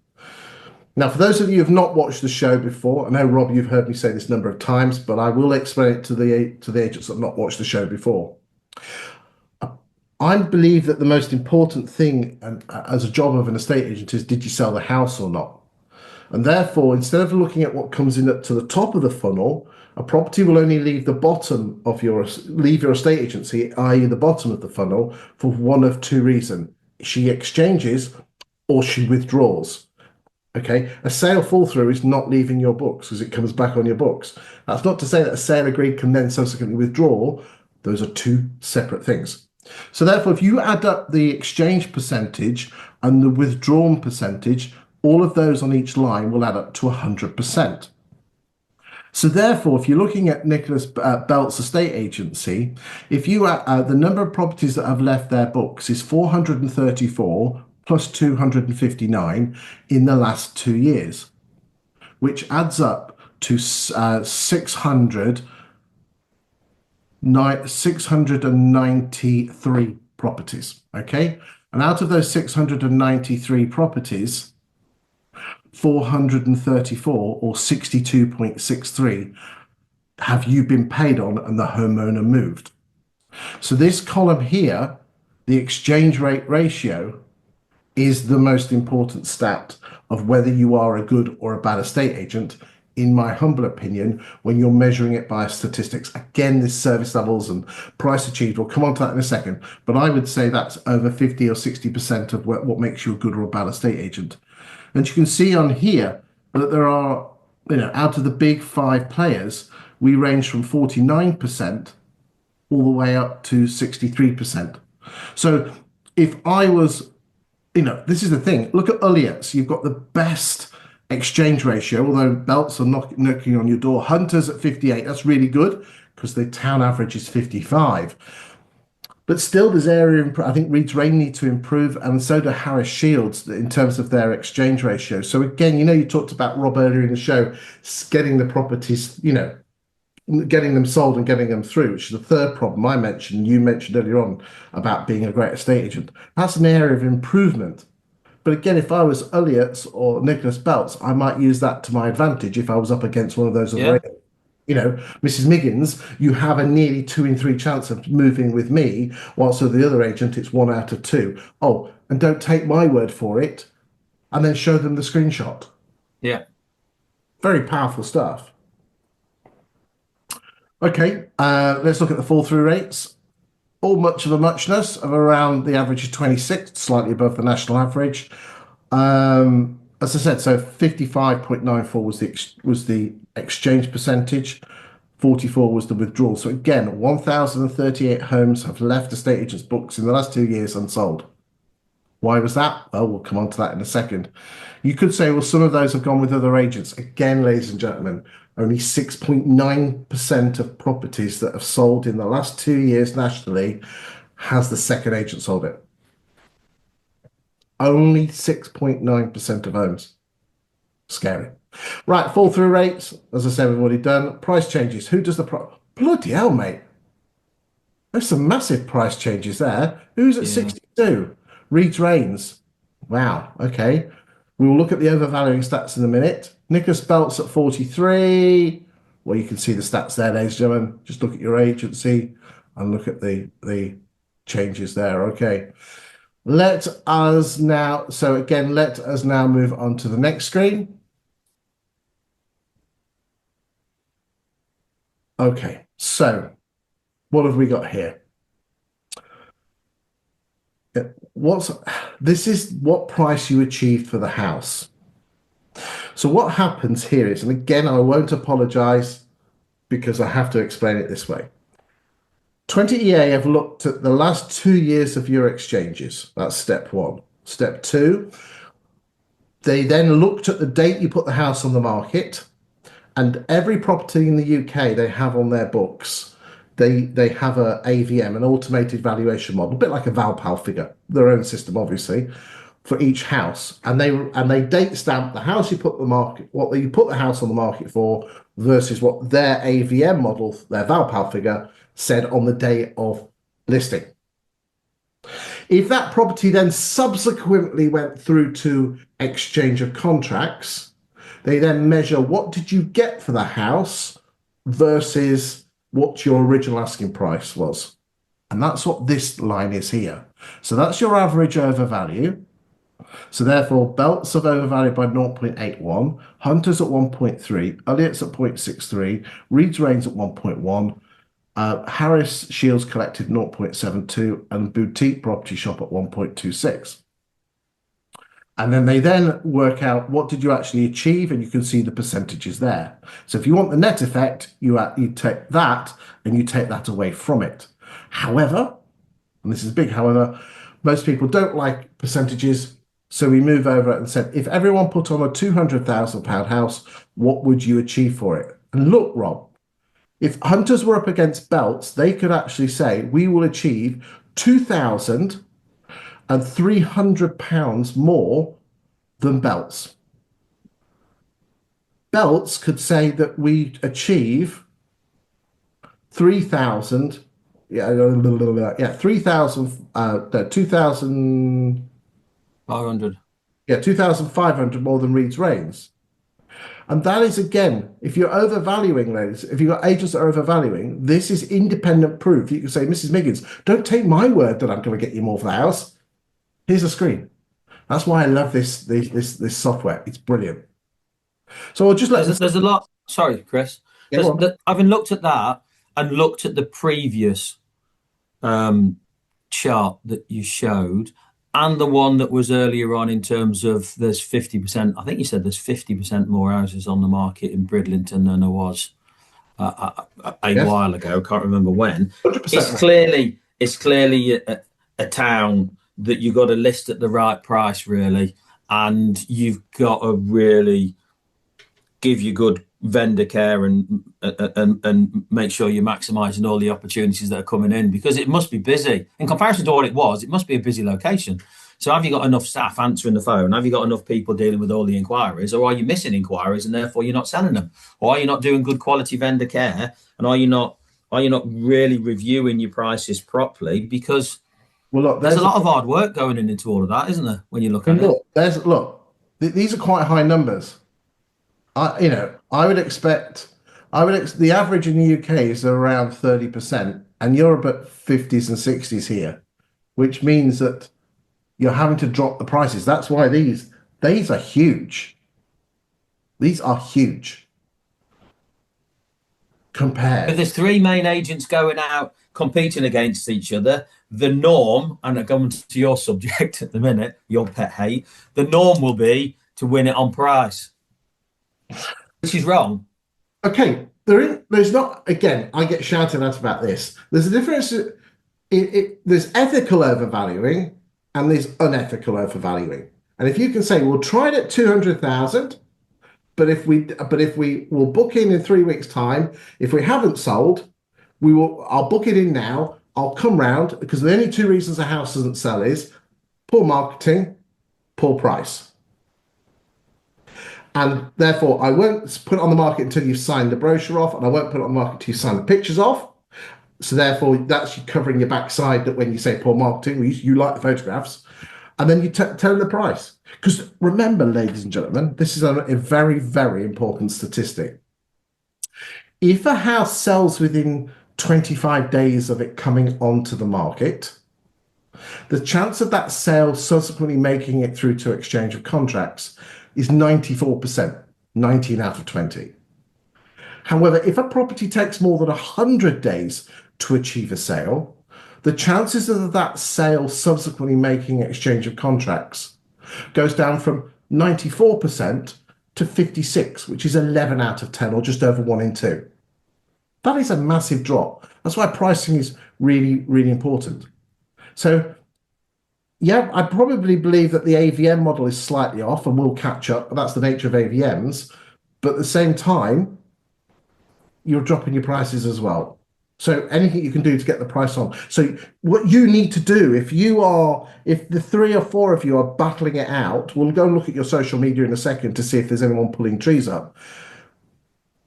Now, for those of you who have not watched the show before, I know, Rob, you've heard me say this a number of times, but I will explain it to the agents that have not watched the show before. I believe that the most important thing as a job of an estate agent is, did you sell the house or not? And therefore, instead of looking at what comes in to the top of the funnel, a property will only leave your estate agency, i.e. the bottom of the funnel, for one of two reasons. She exchanges or she withdraws. Okay, a sale fall through is not leaving your books because it comes back on your books. That's not to say that a sale agreed can then subsequently withdraw. Those are two separate things. So therefore, if you add up the exchange percentage and the withdrawn percentage, all of those on each line will add up to 100%. So therefore, if you're looking at Nicholas Belt's estate agency, if you the number of properties that have left their books is 434 plus 259 in the last 2 years, which adds up to 693 properties. Okay. And out of those 693 properties, 434 or 62.63 have you been paid on and the homeowner moved. So this column here, the exchange rate ratio, is the most important stat of whether you are a good or a bad estate agent in my humble opinion, when you're measuring it by statistics. Again, this service levels and price achieved, we'll come on to that in a second, but I would say that's over 50 or 60% of what makes you a good or a bad estate agent. And you can see on here that there are, out of the big five players, we range from 49% all the way up to 63%. So if I was, this is the thing. Look at Uliets. You've got the best exchange ratio, although belts are knocking on your door. Hunters at 58. That's really good because the town average is 55. But still, there's area. I think Reed's Rain need to improve, and so do Harris Shields in terms of their exchange ratio. So again, you talked about Rob earlier in the show, getting the properties, getting them sold and getting them through, which is the third problem I mentioned. You mentioned earlier on about being a great estate agent. That's an area of improvement. But again, if I was Uliets or Nicholas Belts, I might use that to my advantage if I was up against one of those other Yeah. agents. Mrs. Miggins, you have a nearly 2 in 3 chance of moving with me, whilst with the other agent, it's 1 out of 2. Oh, and don't take my word for it, and then show them the screenshot. Yeah. Very powerful stuff. Okay, let's look at the fall through rates. All much of a muchness of around the average of 26, slightly above the national average. As I said, so 55.94 was the exchange percentage, 44 was the withdrawal. So again, 1,038 homes have left estate agents' books in the last 2 years unsold. Why was that? Well, we'll come on to that in a second. You could say, well, some of those have gone with other agents. Again, ladies and gentlemen, only 6.9% of properties that have sold in the last 2 years nationally has the second agent sold it. Only 6.9% of homes. Scary. Right, fall through rates. As I said, we've already done. Price changes. Who does the price? Bloody hell, mate. There's some massive price changes there. Who's at 62? Reed's Rains. Wow. Okay. We will look at the overvaluing stats in a minute. Nicholas Belts at 43. Well, you can see the stats there, ladies and gentlemen. Just look at your agency and look at the changes there. Okay. Let us now move on to the next screen. Okay, so what have we got here? This is what price you achieved for the house. So what happens here is, and again, I won't apologize because I have to explain it this way. 20EA have looked at the last 2 years of your exchanges. That's step one. Step two, they then looked at the date you put the house on the market, and every property in the UK they have on their books, they have a AVM, an automated valuation model, a bit like a Valpal figure, their own system, obviously, for each house, and they date stamp the house you put the market, what you put the house on the market for, versus what their AVM model, their Valpal figure, said on the day of listing. If that property then subsequently went through to exchange of contracts, they then measure what did you get for the house versus what your original asking price was. And that's what this line is here. So that's your average overvalue. So therefore, Belts have overvalued by 0.81, Hunters at 1.3, Uliets at 0.63, Reed's Rains at 1.1, Harris Shields collected 0.72, and Boutique Property Shop at 1.26. And then they then work out what did you actually achieve, and you can see the percentages there. So if you want the net effect, you take that and you take that away from it. However, and this is a big however, most people don't like percentages. So we move over and said, if everyone put on a £200,000 house, what would you achieve for it? And look, Rob, if Hunters were up against Belts, they could actually say, we will achieve £2,300 more than Belts. Belts could say that we achieve 3,000, 3,000, 2,000, 500. 2,500 more than Reed's Rains. And that is, again, if you're overvaluing, ladies, if you've got agents that are overvaluing, this is independent proof. You can say, Mrs. Miggins, don't take my word that I'm going to get you more for the house. Here's a screen. That's why I love this software. It's brilliant. So I'll just let There's this. a lot. Sorry, Chris. Yeah, go on. Having looked at that and looked at the previous um, chart that you showed, and the one that was earlier on in terms of there's 50%. I think you said there's 50% more houses on the market in Bridlington than there was a Yes, while ago. Can't remember when. 100% more. It's clearly a town that you got to list at the right price, really, and you've got to really give you good vendor care and make sure you're maximizing all the opportunities that are coming in because it must be busy in comparison to what it was. It must be a busy location. So have you got enough staff answering the phone? Have you got enough people dealing with all the inquiries, or are you missing inquiries and therefore you're not selling them? Or are you not doing good quality vendor care? And are you not really reviewing your prices properly? Because Well, look, there's a there's a lot of hard work going into all of that, isn't there? When you look at and it, look, there's look. These are quite high numbers. The average in the UK is around 30%, and Europe at 50s and 60s here, which means that you're having to drop the prices. That's why these are huge. These are huge if compared. there's three main agents going out competing against each other, the norm, and I'm going to your subject at the minute, your pet hate, the norm will be to win it on price, which is wrong. Okay, there's not. Again, I get shouted at about this. There's a difference. There's ethical overvaluing and there's unethical overvaluing. And if you can say we'll try it at 200,000, but if we will book in 3 weeks' time, if we haven't sold, I'll book it in now. I'll come round because the only two reasons a house doesn't sell is poor marketing, poor price. And therefore, I won't put it on the market until you've signed the brochure off, and I won't put it on the market until you've signed the pictures off. So therefore, that's you covering your backside that when you say poor marketing, you like the photographs, and then you tell them the price. Because remember, ladies and gentlemen, this is a very, very important statistic. If a house sells within 25 days of it coming onto the market, the chance of that sale subsequently making it through to exchange of contracts is 94%, 19 out of 20. However, if a property takes more than 100 days to achieve a sale, the chances of that sale subsequently making exchange of contracts goes down from 94% to 56, which is 11 out of 10, or just over 1 in 2. That is a massive drop. That's why pricing is really, really important. So, yeah, I probably believe that the AVM model is slightly off and will catch up. That's the nature of AVMs. But at the same time, you're dropping your prices as well. So anything you can do to get the price on. So what you need to do if the three or four of you are battling it out, we'll go and look at your social media in a second to see if there's anyone pulling trees up.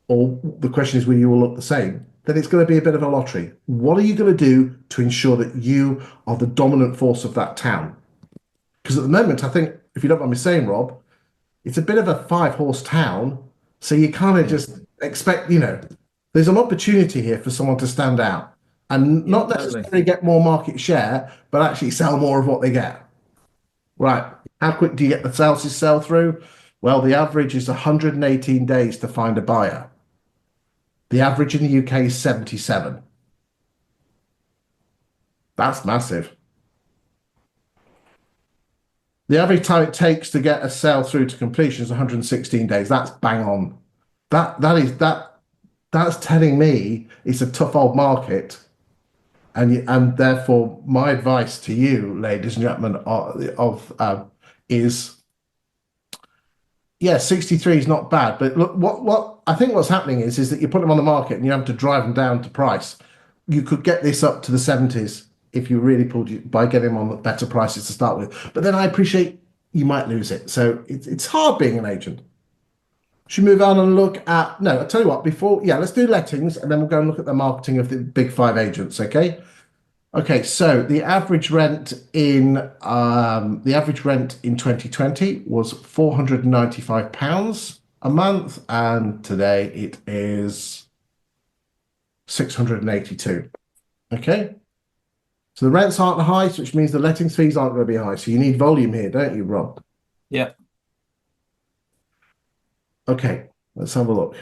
Or the question is, will you all look the same? Then it's going to be a bit of a lottery. What are you going to do to ensure that you are the dominant force of that town? Because at the moment, I think, if you don't mind me saying, Rob, it's a bit of a five-horse town. So you kind of Yeah, just expect, there's an opportunity here for someone to stand out and yeah, not totally. necessarily get more market share, but actually sell more of what they get. Right. How quick do you get the sales to sell through? Well, the average is 118 days to find a buyer. The average in the UK is 77. That's massive. The average time it takes to get a sale through to completion is 116 days. That's bang on. That's telling me it's a tough old market, and therefore my advice to you, ladies and gentlemen, is yeah, 63 is not bad, but look, what I think what's happening is that you put them on the market and you have to drive them down to price. You could get this up to the 70s if you really pulled you by getting them on better prices to start with. But then I appreciate you might lose it, so it's hard being an agent. Should we move on and look at no, I'll tell you what, let's do lettings and then we'll go and look at the marketing of the big five agents, okay? Okay, so the average rent in 2020 was £495 a month, and today it is 682. Okay, so the rents aren't high, which means the lettings fees aren't going to be high. So you need volume here, don't you, Rob? Yeah. Okay, let's have a look.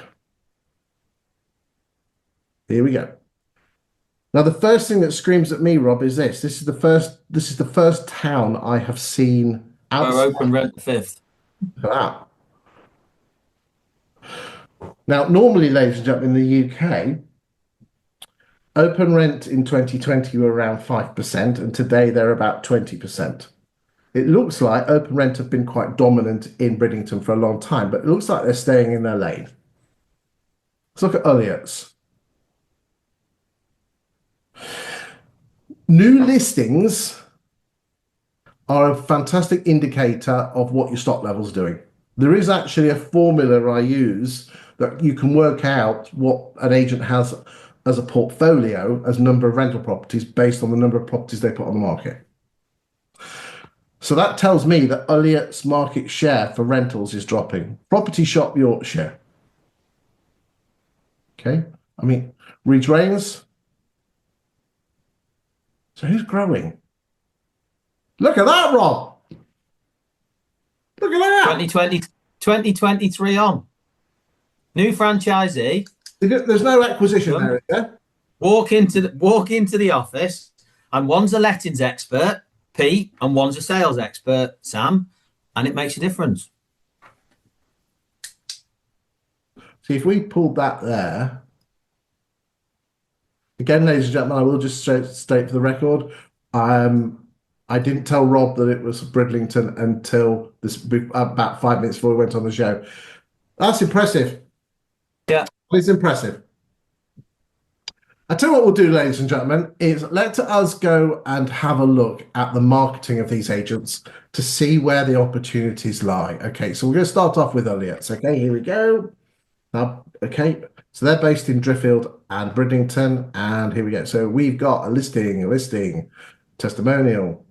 Here we go. Now, the first thing that screams at me, Rob, is this. This is the first town I have seen Or outside open rent the fifth. of that. Now, normally, ladies and gentlemen, in the UK, open rent in 2020 were around 5%, and today they're about 20%. It looks like open rent have been quite dominant in Bridlington for a long time, but it looks like they're staying in their lane. Let's look at Elliott's. New listings are a fantastic indicator of what your stock level's doing. There is actually a formula I use that you can work out what an agent has as a portfolio, as number of rental properties based on the number of properties they put on the market. So that tells me that Elliott's market share for rentals is dropping. Property Shop Yorkshire. Okay. I mean, Reach Rains. So who's growing? Look at that, Rob. Look at that. 2020, 2023 on. New franchisee. There's no acquisition there, is there? Walk into the office, and one's a lettings expert, Pete, and one's a sales expert, Sam, and it makes a difference. See, if we pulled that there, again, ladies and gentlemen, I will just state for the record, I didn't tell Rob that it was Bridlington until about 5 minutes before we went on the show. That's impressive. Yeah. It's impressive. I tell you what we'll do, ladies and gentlemen, is let us go and have a look at the marketing of these agents to see where the opportunities lie. Okay, so we're going to start off with Elliott's. Okay, here we go. Okay, so they're based in Driffield and Bridlington, and here we go. So we've got a listing, testimonial.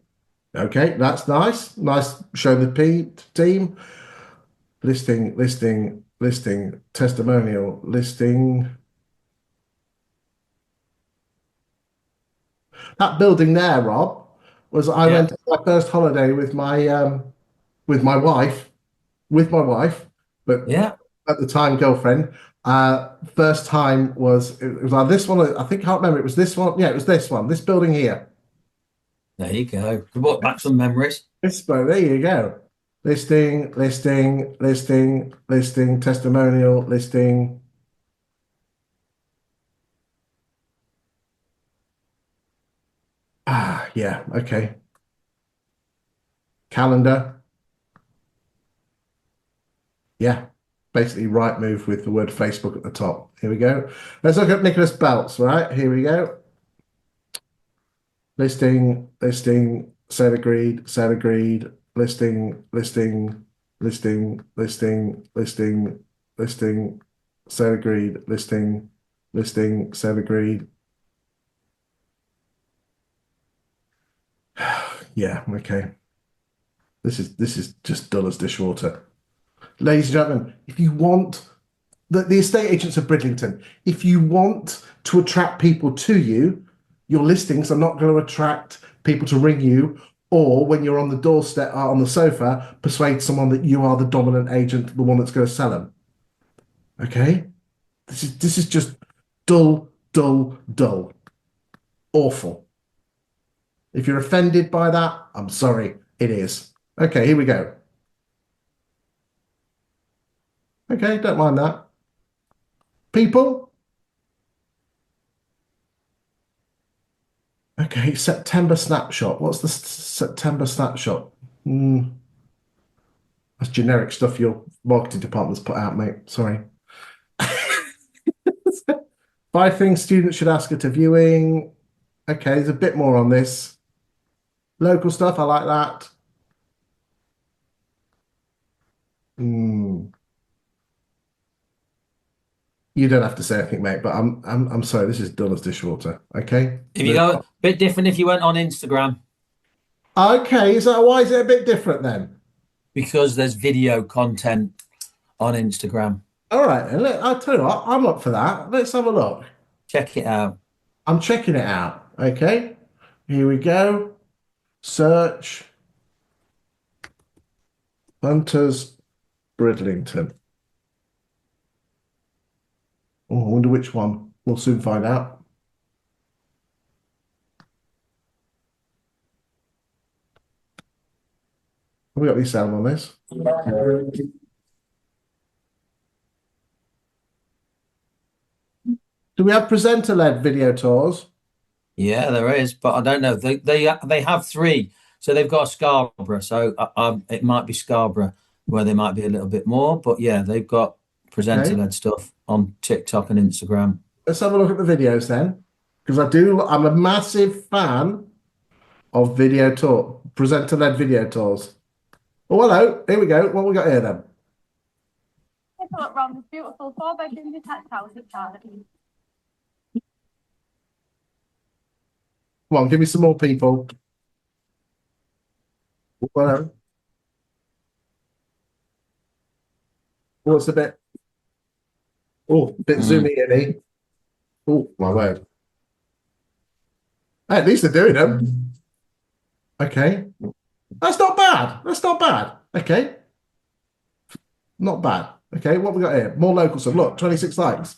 Okay, that's nice. Nice show the team. Listing, testimonial, listing. That building there, Rob, was I went on my first holiday with my wife, but Yeah. at the time girlfriend. First time was it was like this one. I think I can't remember. It was this one. Yeah, it was this one. This building here. There you go. Brought back some memories. This, but there you go. Listing, testimonial, listing. Ah, yeah, okay. Calendar. Yeah, basically right move with the word Facebook at the top. Here we go. Let's look at Nicholas Belts, right? Here we go. Listing, sale agreed, listing, sale agreed, sale agreed. Yeah, okay. This is just dull as dishwater. Ladies and gentlemen, if you want the estate agents of Bridlington, if you want to attract people to you, your listings are not going to attract people to ring you, or when you're on the doorstep on the sofa, persuade someone that you are the dominant agent, the one that's going to sell them. Okay? This is just dull, awful. If you're offended by that, I'm sorry, it is. Okay, here we go. Okay, don't mind that. People. Okay, September snapshot. What's the September snapshot? That's generic stuff your marketing department's put out, mate. Sorry. 5 things students should ask at a viewing. Okay, there's a bit more on this. Local stuff, I like that. You don't have to say anything, mate, but I'm sorry, this is dull as dishwater. Okay. If you go a bit different if you went on Instagram. Okay, so why is it a bit different then? Because there's video content on Instagram. All right, and I'll tell you what, I'm up for that. Let's have a look. Check it out. I'm checking it out. Okay, here we go. Search Hunters Bridlington. Oh, I wonder which one. We'll soon find out. Have we got any sound on this? Do we have presenter-led video tours? Yeah, there is, but I don't know. They have three, so they've got Scarborough. So it might be Scarborough where they might be a little bit more, but yeah, they've got Okay, presenter-led stuff on TikTok and Instagram. let's have a look at the videos then, because I'm a massive fan of video tour, presenter-led video tours. Oh, hello. Here we go. What we got here then? Take a look around this beautiful four-bedroom detached house at Charlotte. Come on, give me some more people. Oh, hello. What's a bit? Oh, a bit zoomy in. Oh, my word. Hey, at least they're doing them. Okay. That's not bad. That's not bad. Okay. Not bad. Okay, what we got here? More local stuff. Look, 26 likes.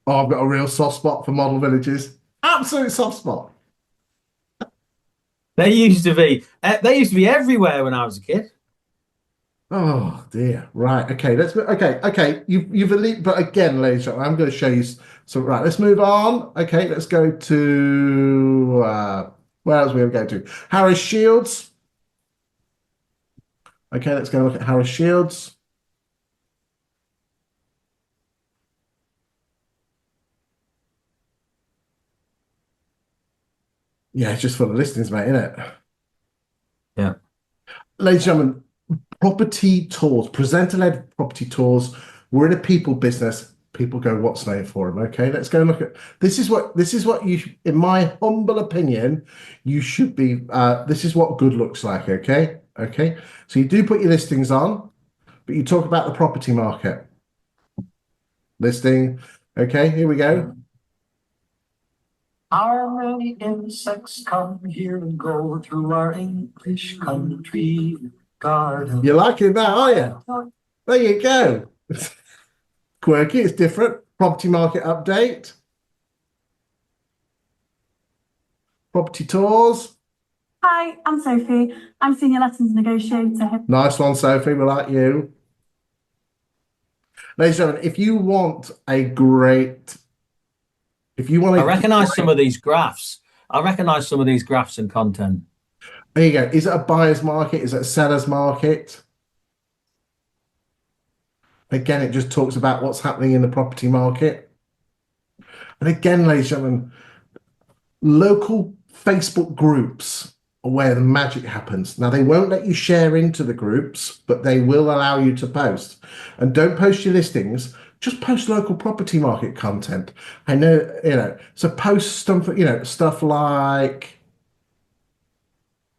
Oh, I've got a real soft spot for model villages. Absolute soft spot. They used to be everywhere when I was a kid. Oh dear. Right. Okay. Okay. You've elite, but again, ladies and gentlemen, I'm going to show you. So right, let's move on. Okay, let's go to where else are we going to go to? Harris Shields. Okay, let's go look at Harris Shields. Yeah, it's just full of listings, mate, isn't it? Yeah. Ladies and gentlemen, property tours, presenter-led property tours. We're in a people business. People go, what's needed for them? Okay, let's go and look at this. Is what you, in my humble opinion, you should be. This is what good looks like. Okay, okay. So you do put your listings on, but you talk about the property market listing. Okay, here we go. How many insects come here and go through our English country garden? You're liking that, are you? There you go. Quirky, it's different. Property market update. Property tours. Hi, I'm Sophie. I'm Senior Lettings Negotiator. Nice one, Sophie. We like you. Ladies and gentlemen, if you want a great, I recognise some of these graphs. I recognise some of these graphs and content. There you go. Is it a buyer's market? Is it a seller's market? Again, it just talks about what's happening in the property market. And again, ladies and gentlemen, local Facebook groups are where the magic happens. Now, they won't let you share into the groups, but they will allow you to post. And don't post your listings, just post local property market content. I know, so post stuff, stuff like,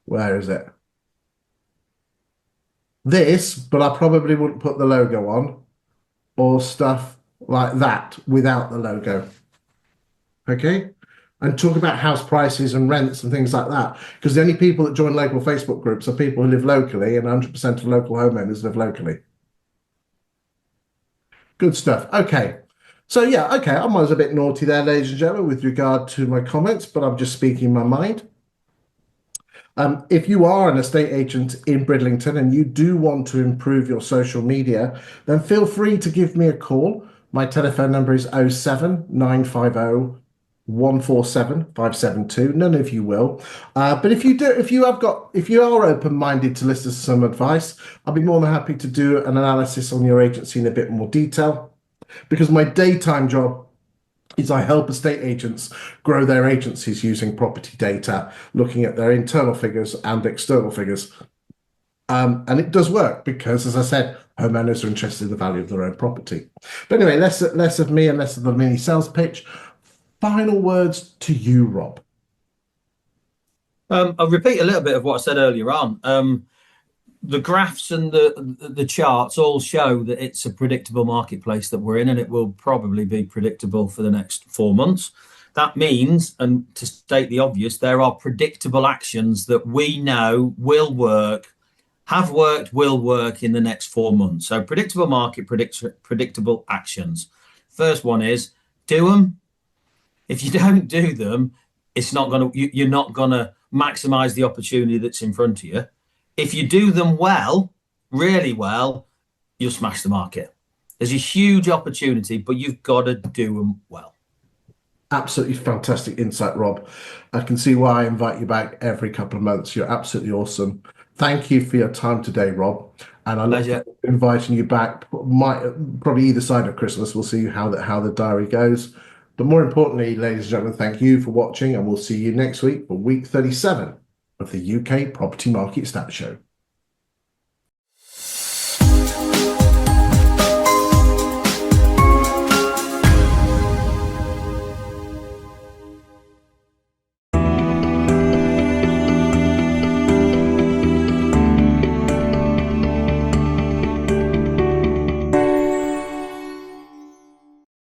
where is it? This, but I probably wouldn't put the logo on, or stuff like that without the logo. Okay? And talk about house prices and rents and things like that. Because the only people that join local Facebook groups are people who live locally, and 100% of local homeowners live locally. Good stuff. Okay. So, yeah, okay, I was a bit naughty there, ladies and gentlemen, with regard to my comments, but I'm just speaking my mind. If you are an estate agent in Bridlington and you do want to improve your social media, then feel free to give me a call. My telephone number is 07950 147 572. None of you will. But if you are open-minded to listen to some advice, I'll be more than happy to do an analysis on your agency in a bit more detail, because my daytime job is I help estate agents grow their agencies using property data, looking at their internal figures and external figures. And it does work because, as I said, homeowners are interested in the value of their own property. But anyway, less of me and less of the mini sales pitch. Final words to you, Rob. I'll repeat a little bit of what I said earlier on. The graphs and the charts all show that it's a predictable marketplace that we're in, and it will probably be predictable for the next 4 months. That means, and to state the obvious, there are predictable actions that we know will work have worked, will work in the next 4 months. So predictable market, predictable actions. First one is do them. If you don't do them, it's not going to, you're not going to maximize the opportunity that's in front of you. If you do them well, really well, you'll smash the market. There's a huge opportunity, but you've got to do them well. Absolutely fantastic insight, Rob. I can see why I invite you back every couple of months. You're absolutely awesome. Thank you for your time today, Rob. And I look forward to inviting you back. Probably either side of Christmas. We'll see how the diary goes. But more importantly, ladies and gentlemen, thank you for watching, and we'll see you next week for week 37 of the UK Property Market Stat Show.